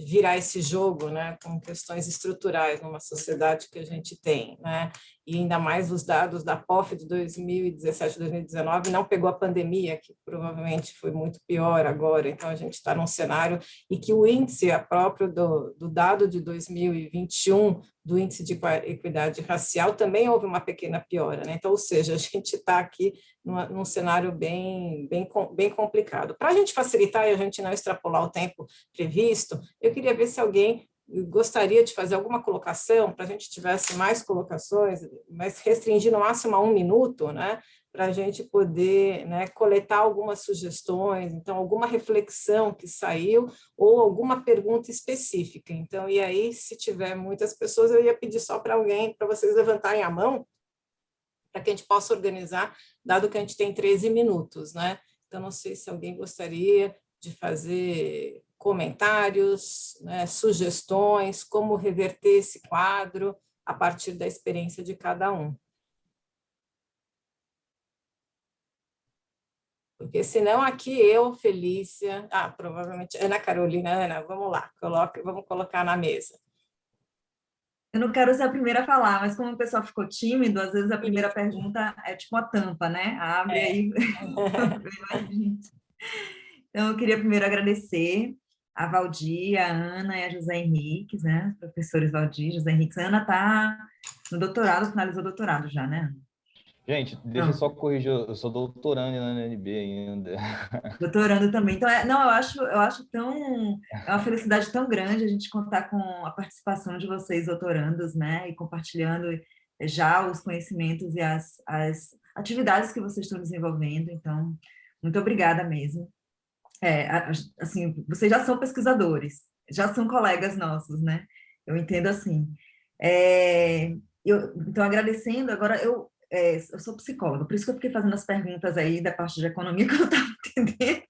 virar esse jogo, né, com questões estruturais numa sociedade que a gente tem, né, e ainda mais os dados da POF de 2017, 2019, não pegou a pandemia, que provavelmente foi muito pior agora, então a gente está num cenário e que o índice próprio do dado de 2021, do índice de equidade racial, também houve uma pequena piora, né, então, ou seja, a gente está aqui num cenário bem complicado. Para a gente facilitar e a gente não extrapolar o tempo previsto, eu queria ver se alguém gostaria de fazer alguma colocação, para a gente tivesse mais colocações, mas restringir no máximo a 1 minuto, né, para a gente poder, né, coletar algumas sugestões, então, alguma reflexão que saiu, ou alguma pergunta específica. Então, e aí, se tiver muitas pessoas, eu ia pedir só para vocês levantarem a mão, para que a gente possa organizar, dado que a gente tem 13 minutos, né? Então, não sei se alguém gostaria de fazer comentários, né, sugestões, como reverter esse quadro a partir da experiência de cada um. Porque senão aqui eu, Felícia, provavelmente Ana Carolina, Ana, vamos lá, vamos colocar na mesa. Eu não quero ser a primeira a falar, mas como o pessoal ficou tímido, às vezes a primeira pergunta é tipo a tampa, né? Abre aí. Então, eu queria primeiro agradecer a Valdir, a Ana e a José Henriques, né? Professores Valdir, José Henriques. A Ana está no doutorado, finalizou o doutorado já, né? Gente, deixa eu só corrigir, eu sou doutorando na UNB ainda. Doutorando também. Então, eu acho tão... É uma felicidade tão grande a gente contar com a participação de vocês, doutorandos, né? E compartilhando já os conhecimentos e as atividades que vocês estão desenvolvendo. Então, muito obrigada mesmo. Assim, vocês já são pesquisadores, já são colegas nossos, né? Eu entendo assim. Então, agradecendo, agora eu sou psicóloga, por isso que eu fiquei fazendo as perguntas aí da parte de economia que eu não estava entendendo,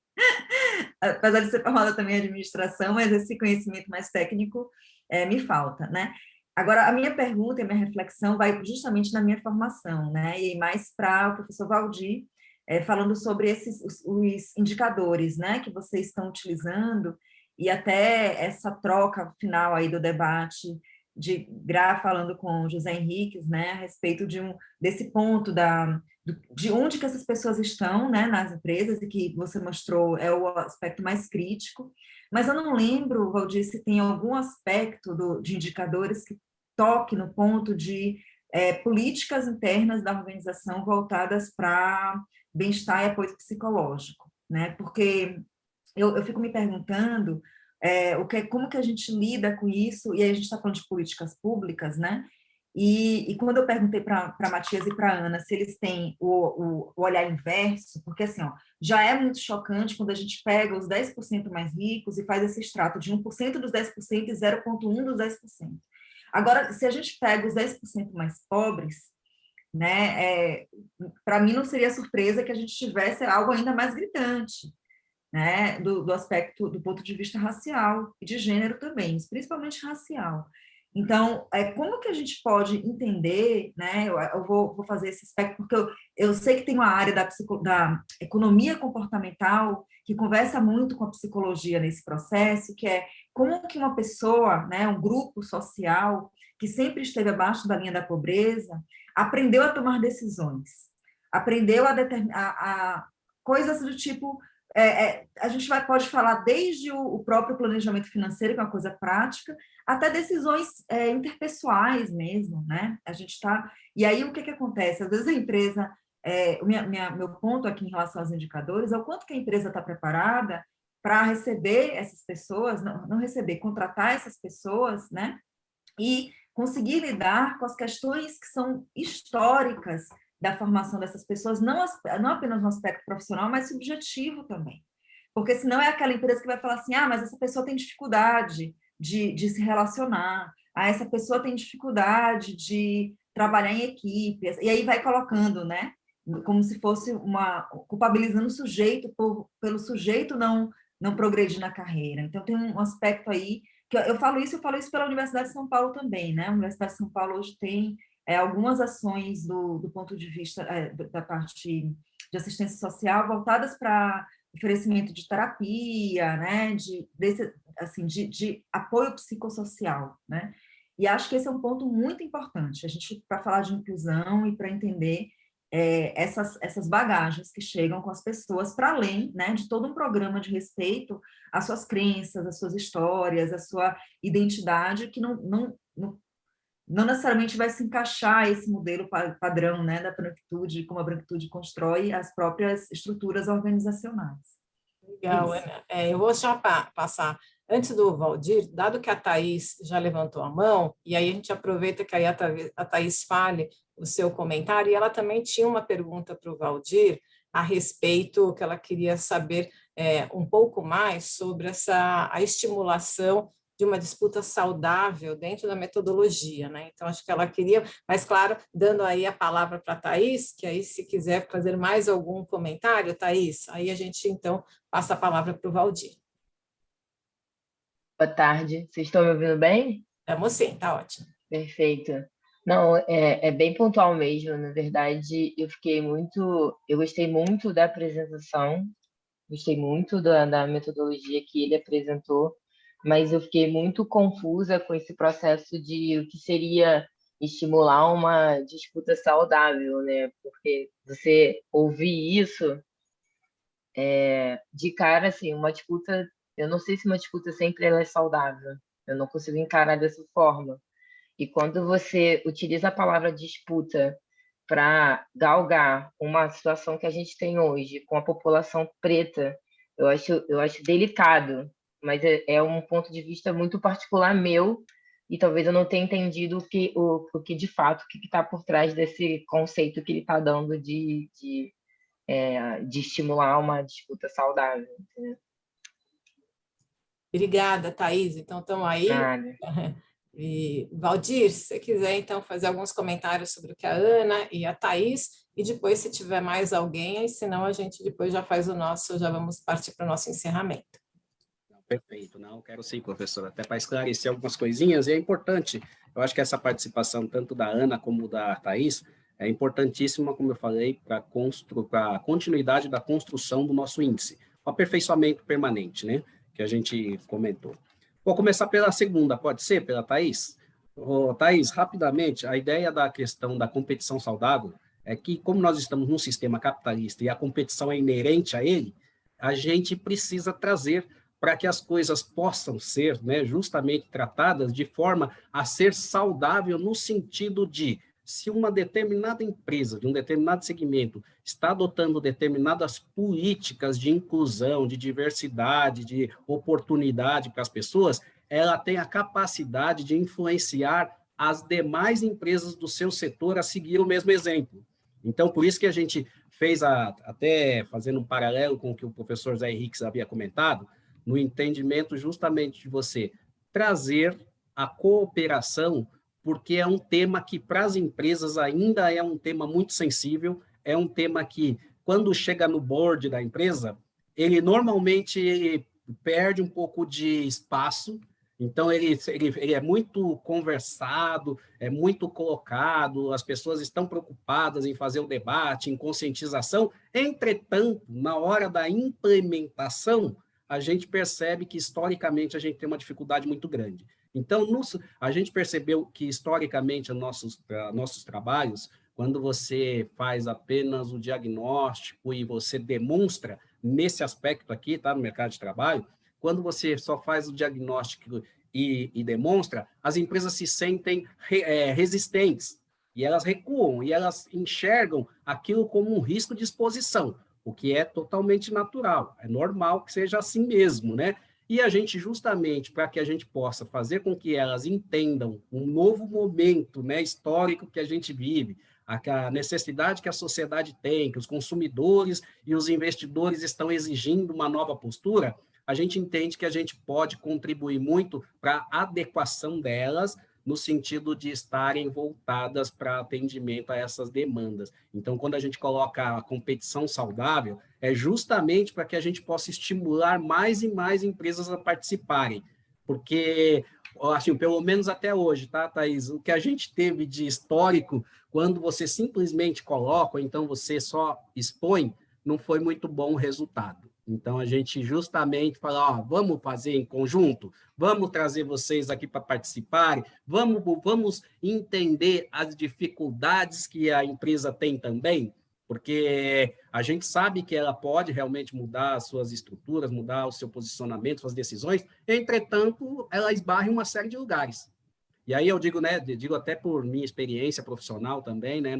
apesar de ser formada também em administração, mas esse conhecimento mais técnico me falta, né? Agora, a minha pergunta e a minha reflexão vai justamente na minha formação, né? E mais para o professor Valdir, falando sobre os indicadores, né, que vocês estão utilizando, e até essa troca final aí do debate de Gra falando com o José Henriques, né, a respeito desse ponto de onde que essas pessoas estão, né, nas empresas, e que você mostrou é o aspecto mais crítico, mas eu não lembro, Valdir, se tem algum aspecto de indicadores que toque no ponto de políticas internas da organização voltadas para bem-estar e apoio psicológico, né? Porque eu fico me perguntando como que a gente lida com isso, e aí a gente está falando de políticas públicas, né? E quando eu perguntei para Matias e para Ana se eles têm o olhar inverso, porque assim, ó, já é muito chocante quando a gente pega os 10% mais ricos e faz esse extrato de 1% dos 10% e 0,1% dos 10%. Agora, se a gente pega os 10% mais pobres, né, para mim não seria surpresa que a gente tivesse algo ainda mais gritante, né, do aspecto, do ponto de vista racial e de gênero também, principalmente racial. Então, como que a gente pode entender, né, eu vou fazer esse aspecto, porque eu sei que tem uma área da economia comportamental que conversa muito com a psicologia nesse processo, que é como que uma pessoa, né, um grupo social que sempre esteve abaixo da linha da pobreza, aprendeu a tomar decisões, aprendeu a coisas do tipo, a gente pode falar desde o próprio planejamento financeiro, que é uma coisa prática, até decisões interpessoais mesmo, né? A gente está... E aí, o que acontece? Às vezes a empresa... meu ponto aqui em relação aos indicadores é o quanto que a empresa está preparada para receber essas pessoas, não receber, contratar essas pessoas, né? E conseguir lidar com as questões que são históricas da formação dessas pessoas, não apenas no aspecto profissional, mas subjetivo também. Porque senão é aquela empresa que vai falar assim, mas essa pessoa tem dificuldade de se relacionar, essa pessoa tem dificuldade de trabalhar em equipe, e aí vai colocando, né, como se fosse culpabilizando o sujeito pelo sujeito não progredir na carreira. Então, tem um aspecto aí, que eu falo isso pela Universidade de São Paulo também, né, a Universidade de São Paulo hoje tem algumas ações do ponto de vista da parte de assistência social voltadas para oferecimento de terapia, né, de apoio psicossocial, né, e acho que esse é um ponto muito importante, a gente, para falar de inclusão e para entender essas bagagens que chegam com as pessoas, para além, né, de todo um programa de respeito às suas crenças, às suas histórias, à sua identidade, que não necessariamente vai se encaixar esse modelo padrão, né, da branquitude, como a branquitude constrói as próprias estruturas organizacionais. Legal, Ana. Eu vou já passar, antes do Valdir, dado que a Thaís já levantou a mão, e aí a gente aproveita que aí a Thaís fale o seu comentário, e ela também tinha uma pergunta para o Valdir a respeito, que ela queria saber um pouco mais sobre a estimulação de uma disputa saudável dentro da metodologia, né? Então, acho que ela queria, mas claro, dando aí a palavra para a Thaís, que aí se quiser fazer mais algum comentário, Thaís, aí a gente então passa a palavra para o Valdir. Boa tarde, vocês estão me ouvindo bem? Estamos sim, está ótimo. Perfeito. Não, é bem pontual mesmo, na verdade, eu gostei muito da apresentação, gostei muito da metodologia que ele apresentou, mas eu fiquei muito confusa com esse processo de o que seria estimular uma disputa saudável, né? Porque você ouvir isso de cara, assim, uma disputa, eu não sei se uma disputa sempre ela é saudável, eu não consigo encarar dessa forma. E quando você utiliza a palavra disputa para galgar uma situação que a gente tem hoje com a população preta, eu acho delicado, mas é um ponto de vista muito particular meu, e talvez eu não tenha entendido o que de fato, o que está por trás desse conceito que ele está dando de estimular uma disputa saudável. Entendeu? Obrigada, Thaís. Então, estamos aí. E, Valdir, se você quiser, então, fazer alguns comentários sobre o que a Ana e a Thaís, e depois, se tiver mais alguém, senão a gente depois já faz já vamos partir para o nosso encerramento. Perfeito, não, quero sim, professora, até para esclarecer algumas coisinhas, e é importante, eu acho que essa participação, tanto da Ana como da Thaís, é importantíssima, como eu falei, para a continuidade da construção do nosso índice, o aperfeiçoamento permanente, né, que a gente comentou. Vou começar pela segunda, pode ser, pela Thaís? Thaís, rapidamente, a ideia da questão da competição saudável é que, como nós estamos num sistema capitalista e a competição é inerente a ele, a gente precisa trazer para que as coisas possam ser, né, justamente tratadas de forma a ser saudável no sentido de, se uma determinada empresa, de um determinado segmento, está adotando determinadas políticas de inclusão, de diversidade, de oportunidade para as pessoas, ela tem a capacidade de influenciar as demais empresas do seu setor a seguir o mesmo exemplo. Então, por isso que a gente fez, até fazendo um paralelo com o que o professor Zé Henrique havia comentado, no entendimento justamente de você trazer a cooperação, porque é um tema que, para as empresas, ainda é um tema muito sensível, é um tema que, quando chega no board da empresa, ele normalmente perde um pouco de espaço. Então, ele é muito conversado, é muito colocado, as pessoas estão preocupadas em fazer o debate, em conscientização. Entretanto, na hora da implementação, a gente percebe que, historicamente, a gente tem uma dificuldade muito grande. Então, a gente percebeu que, historicamente, nossos trabalhos, quando você faz apenas o diagnóstico e você demonstra nesse aspecto aqui, tá, no mercado de trabalho, quando você só faz o diagnóstico e demonstra, as empresas se sentem resistentes, e elas recuam, e elas enxergam aquilo como um risco de exposição, o que é totalmente natural, é normal que seja assim mesmo, né? E a gente, justamente, para que a gente possa fazer com que elas entendam um novo momento, né, histórico que a gente vive, a necessidade que a sociedade tem, que os consumidores e os investidores estão exigindo uma nova postura, a gente entende que a gente pode contribuir muito para a adequação delas, no sentido de estarem voltadas para atendimento a essas demandas. Então, quando a gente coloca a competição saudável, é justamente para que a gente possa estimular mais e mais empresas a participarem, porque, assim, pelo menos até hoje, tá, Thaís? O que a gente teve de histórico, quando você simplesmente coloca, ou então você só expõe, não foi muito bom o resultado. Então, a gente justamente fala, ó, vamos fazer em conjunto, vamos trazer vocês aqui para participarem, vamos entender as dificuldades que a empresa tem também, porque a gente sabe que ela pode realmente mudar as suas estruturas, mudar o seu posicionamento, suas decisões, entretanto, ela esbarra em uma série de lugares. E aí eu digo, né, digo até por minha experiência profissional também, né,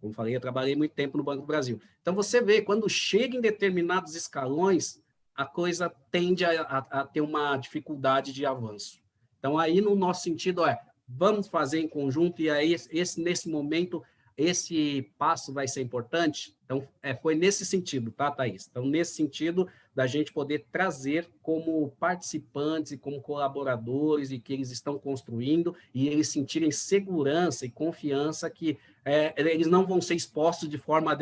como falei, eu trabalhei muito tempo no Banco do Brasil. Então, você vê, quando chega em determinados escalões, a coisa tende a ter uma dificuldade de avanço. Então, aí, no nosso sentido, vamos fazer em conjunto, e aí, nesse momento, esse passo vai ser importante. Então, foi nesse sentido, tá, Thaís? Então, nesse sentido, da gente poder trazer como participantes e como colaboradores, e que eles estão construindo, e eles sentirem segurança e confiança que eles não vão ser expostos de forma,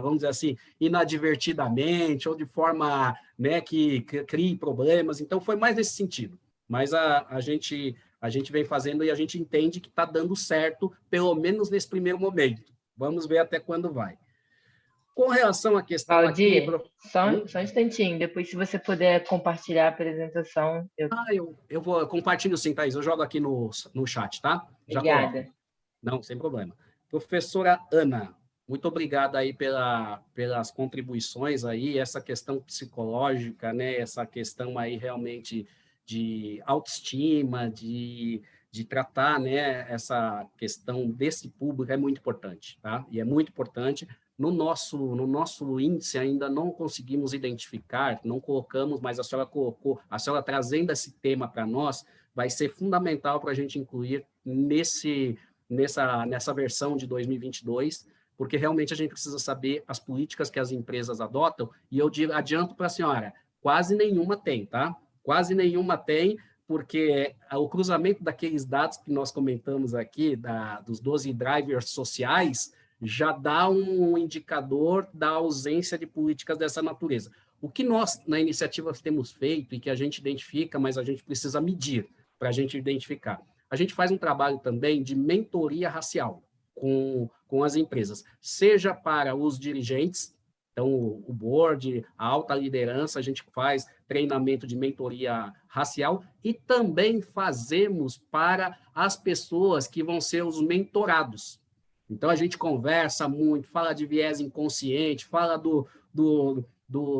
vamos dizer assim, inadvertidamente, ou de forma, né, que crie problemas. Então, foi mais nesse sentido. Mas a gente vem fazendo e a gente entende que está dando certo, pelo menos nesse primeiro momento. Vamos ver até quando vai. Com relação à questão Valdir, aqui... só um instantinho, depois se você puder compartilhar a apresentação. Eu vou compartilho sim, Thaís, eu jogo aqui no chat, tá? Já Obrigada. coloco. Não, sem problema. Professora Ana, muito obrigada aí pelas contribuições aí, essa questão psicológica, né? Essa questão aí realmente de autoestima, de tratar, né, essa questão desse público é muito importante, tá? E é muito importante. No nosso índice ainda não conseguimos identificar, não colocamos, mas a senhora colocou, a senhora trazendo esse tema para nós, vai ser fundamental para a gente incluir nessa versão de 2022, porque realmente a gente precisa saber as políticas que as empresas adotam, e eu adianto para a senhora, quase nenhuma tem, tá? Quase nenhuma tem, porque o cruzamento daqueles dados que nós comentamos aqui, dos 12 drivers sociais, já dá um indicador da ausência de políticas dessa natureza. O que nós, na iniciativa, temos feito e que a gente identifica, mas a gente precisa medir para a gente identificar. A gente faz um trabalho também de mentoria racial com as empresas, seja para os dirigentes, então o board, a alta liderança, a gente faz treinamento de mentoria racial e também fazemos para as pessoas que vão ser os mentorados. Então, a gente conversa muito, fala de viés inconsciente, fala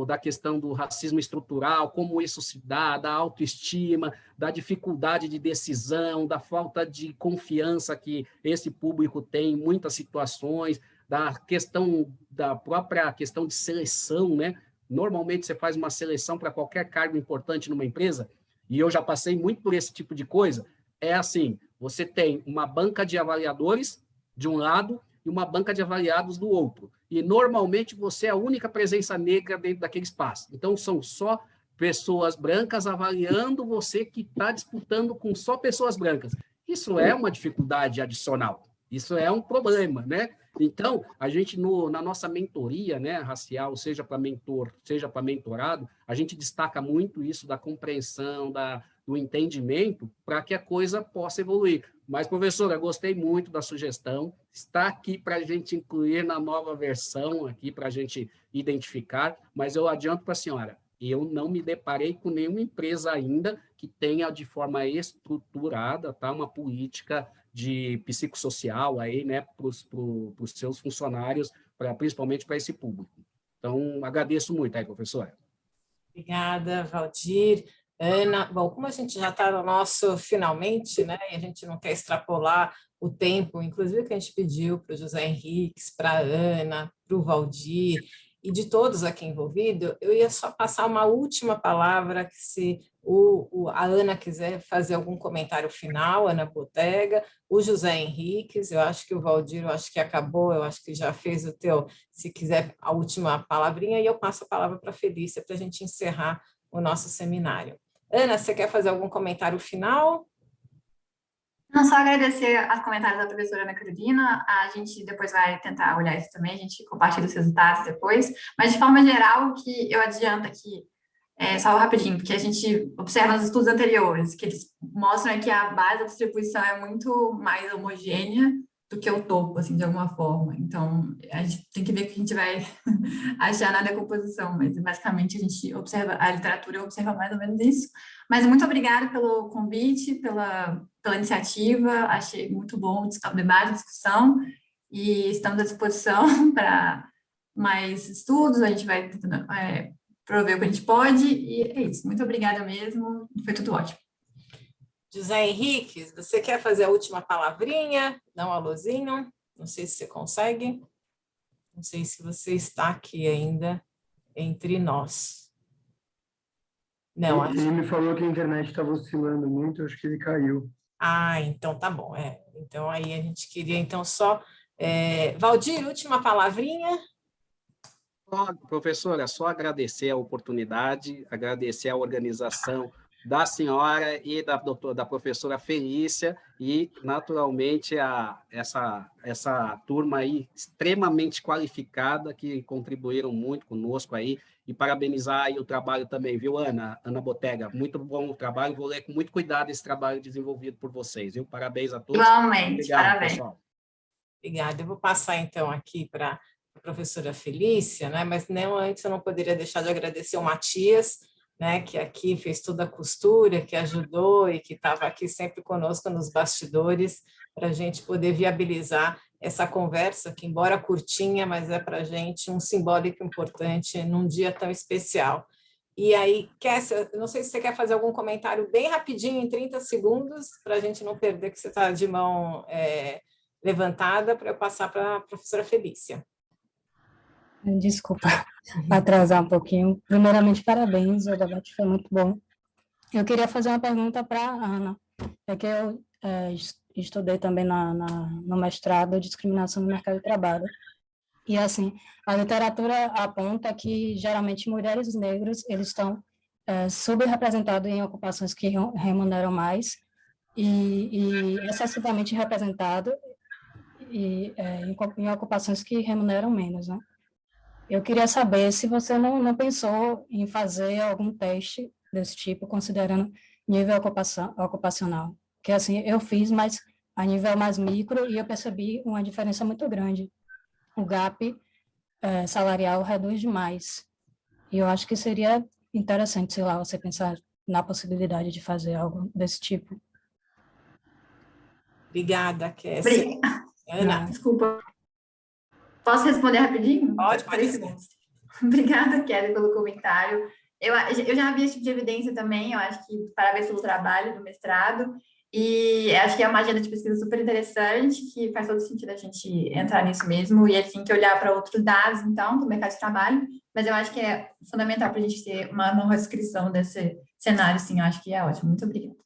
da questão do racismo estrutural, como isso se dá, da autoestima, da dificuldade de decisão, da falta de confiança que esse público tem em muitas situações, da própria questão de seleção, né? Normalmente, você faz uma seleção para qualquer cargo importante numa empresa, e eu já passei muito por esse tipo de coisa. é assim, você tem uma banca de avaliadores de um lado e uma banca de avaliados do outro. E, normalmente, você é a única presença negra dentro daquele espaço. Então, são só pessoas brancas avaliando você que está disputando com só pessoas brancas. Isso é uma dificuldade adicional. Isso é um problema, né? Então, a gente, na nossa mentoria, né, racial, seja para mentor, seja para mentorado, a gente destaca muito isso da compreensão, do entendimento, para que a coisa possa evoluir. Mas, professora, gostei muito da sugestão, está aqui para a gente incluir na nova versão, aqui para a gente identificar, mas eu adianto para a senhora, eu não me deparei com nenhuma empresa ainda que tenha de forma estruturada, tá, uma política de psicossocial aí, né, para os seus funcionários, principalmente para esse público. Então, agradeço muito aí, professora. Obrigada, Valdir. Ana, bom, como a gente já está no nosso finalmente, né, e a gente não quer extrapolar o tempo, inclusive que a gente pediu para o José Henriques, para a Ana, para o Valdir, e de todos aqui envolvidos, eu ia só passar uma última palavra, que se a Ana quiser fazer algum comentário final, Ana Botega, o José Henriques, eu acho que o Valdir, eu acho que acabou, eu acho que já fez o teu, se quiser a última palavrinha, e eu passo a palavra para a Felícia, para a gente encerrar o nosso seminário. Ana, você quer fazer algum comentário final? Não, só agradecer os comentários da professora Ana Carolina, a gente depois vai tentar olhar isso também, a gente compartilha os resultados depois, mas de forma geral, o que eu adianto aqui, só rapidinho, porque a gente observa nos estudos anteriores, que eles mostram que a base da distribuição é muito mais homogênea do que o topo, assim, de alguma forma. Então, a gente tem que ver o que a gente vai achar na decomposição, mas basicamente a gente observa, a literatura observa mais ou menos isso. Mas muito obrigada pelo convite, pela iniciativa, achei muito bom o debate, a discussão, e estamos à disposição para mais estudos, a gente vai tentando prover o que a gente pode, e é isso. Muito obrigada mesmo, foi tudo ótimo. José Henrique, você quer fazer a última palavrinha? Dá um alôzinho? Não sei se você consegue. Não sei se você está aqui ainda entre nós. Não, ele me falou que a internet estava oscilando muito, acho que ele caiu. Ah, então tá bom. Então aí a gente queria então só... Valdir, última palavrinha? Professora, só agradecer a oportunidade, agradecer a organização da senhora e da professora Felícia e, naturalmente, essa turma aí extremamente qualificada que contribuíram muito conosco aí, e parabenizar aí o trabalho também, viu, Ana Botega? Muito bom o trabalho, vou ler com muito cuidado esse trabalho desenvolvido por vocês, viu? Parabéns a todos. Igualmente, obrigado, parabéns. Pessoal. Obrigada. Eu vou passar, então, aqui para a professora Felícia, né? Mas não, antes eu não poderia deixar de agradecer o Matias, né, que aqui fez toda a costura, que ajudou e que estava aqui sempre conosco nos bastidores, para a gente poder viabilizar essa conversa, que embora curtinha, mas é para a gente um simbólico importante num dia tão especial. E aí, Kessia, não sei se você quer fazer algum comentário bem rapidinho, em 30 segundos, para a gente não perder que você está de mão levantada, para eu passar para a professora Felícia. Desculpa atrasar um pouquinho. Primeiramente, parabéns, o debate foi muito bom. Eu queria fazer uma pergunta para a Ana, que eu estudei também no mestrado de discriminação no mercado de trabalho. E, assim, a literatura aponta que, geralmente, mulheres negras, eles estão subrepresentados em ocupações que remuneram mais e excessivamente representados em ocupações que remuneram menos, né? Eu queria saber se você não pensou em fazer algum teste desse tipo, considerando nível ocupacional. Que, assim, eu fiz, mas a nível mais micro, e eu percebi uma diferença muito grande. O gap salarial reduz demais. E eu acho que seria interessante, sei lá, você pensar na possibilidade de fazer algo desse tipo. Obrigada, Kessia. Ana. Desculpa. Posso responder rapidinho? Pode. Obrigada, Kelly, pelo comentário. Eu já vi esse tipo de evidência também, eu acho que parabéns pelo trabalho do mestrado, e acho que é uma agenda de pesquisa super interessante, que faz todo sentido a gente entrar nisso mesmo, e a gente tem que olhar para outros dados, então, do mercado de trabalho, mas eu acho que é fundamental para a gente ter uma descrição desse cenário, sim, eu acho que é ótimo. Muito obrigada.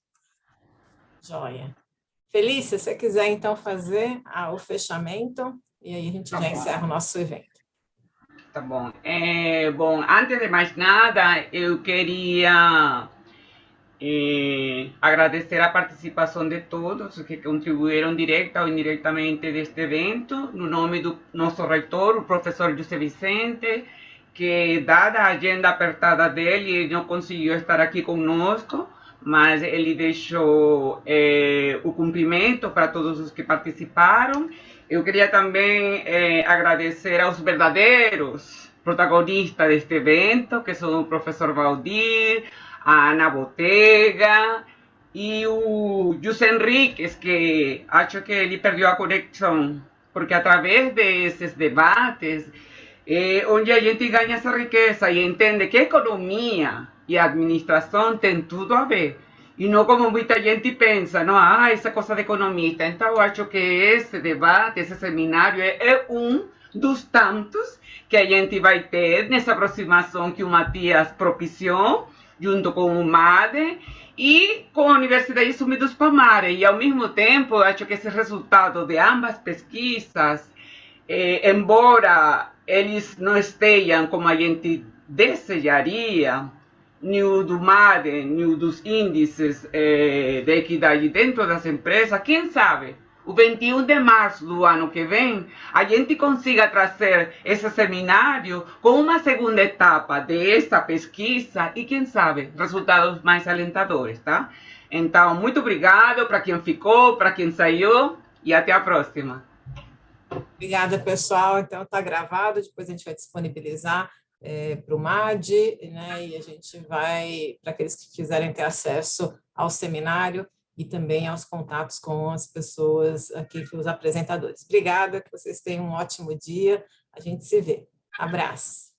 Joia. Felícia, se você quiser, então, fazer o fechamento, e aí a gente já encerra o nosso evento. Tá bom. Bom, antes de mais nada, eu queria agradecer a participação de todos que contribuíram direta ou indiretamente deste evento, no nome do nosso reitor, o professor José Vicente, que, dada a agenda apertada dele, ele não conseguiu estar aqui conosco, mas ele deixou o cumprimento para todos os que participaram. Eu queria também agradecer aos verdadeiros protagonistas deste evento, que são o professor Valdir, a Ana Botega e o José Henriques, que acho que ele perdeu a conexão, porque através desses debates onde a gente ganha essa riqueza e entende que economia e administração tem tudo a ver. E não como muita gente pensa, não, essa coisa de economista. Então, eu acho que esse debate, esse seminário é um dos tantos que a gente vai ter nessa aproximação que o Matias propiciou, junto com o MADE e com a Universidade Zumbi dos Palmares. E, ao mesmo tempo, acho que esse resultado de ambas pesquisas, embora eles não estejam como a gente desejaria, nem o do MADE, nem o dos índices de equidade dentro das empresas, quem sabe, o 21 de março do ano que vem, a gente consiga trazer esse seminário com uma segunda etapa dessa pesquisa e, quem sabe, resultados mais alentadores, tá? Então, muito obrigado para quem ficou, para quem saiu e até a próxima. Obrigada, pessoal. Então, está gravado, depois a gente vai disponibilizar para o MAD, né? E a gente vai, para aqueles que quiserem ter acesso ao seminário e também aos contatos com as pessoas aqui, os apresentadores. Obrigada, que vocês tenham um ótimo dia. A gente se vê. Abraço.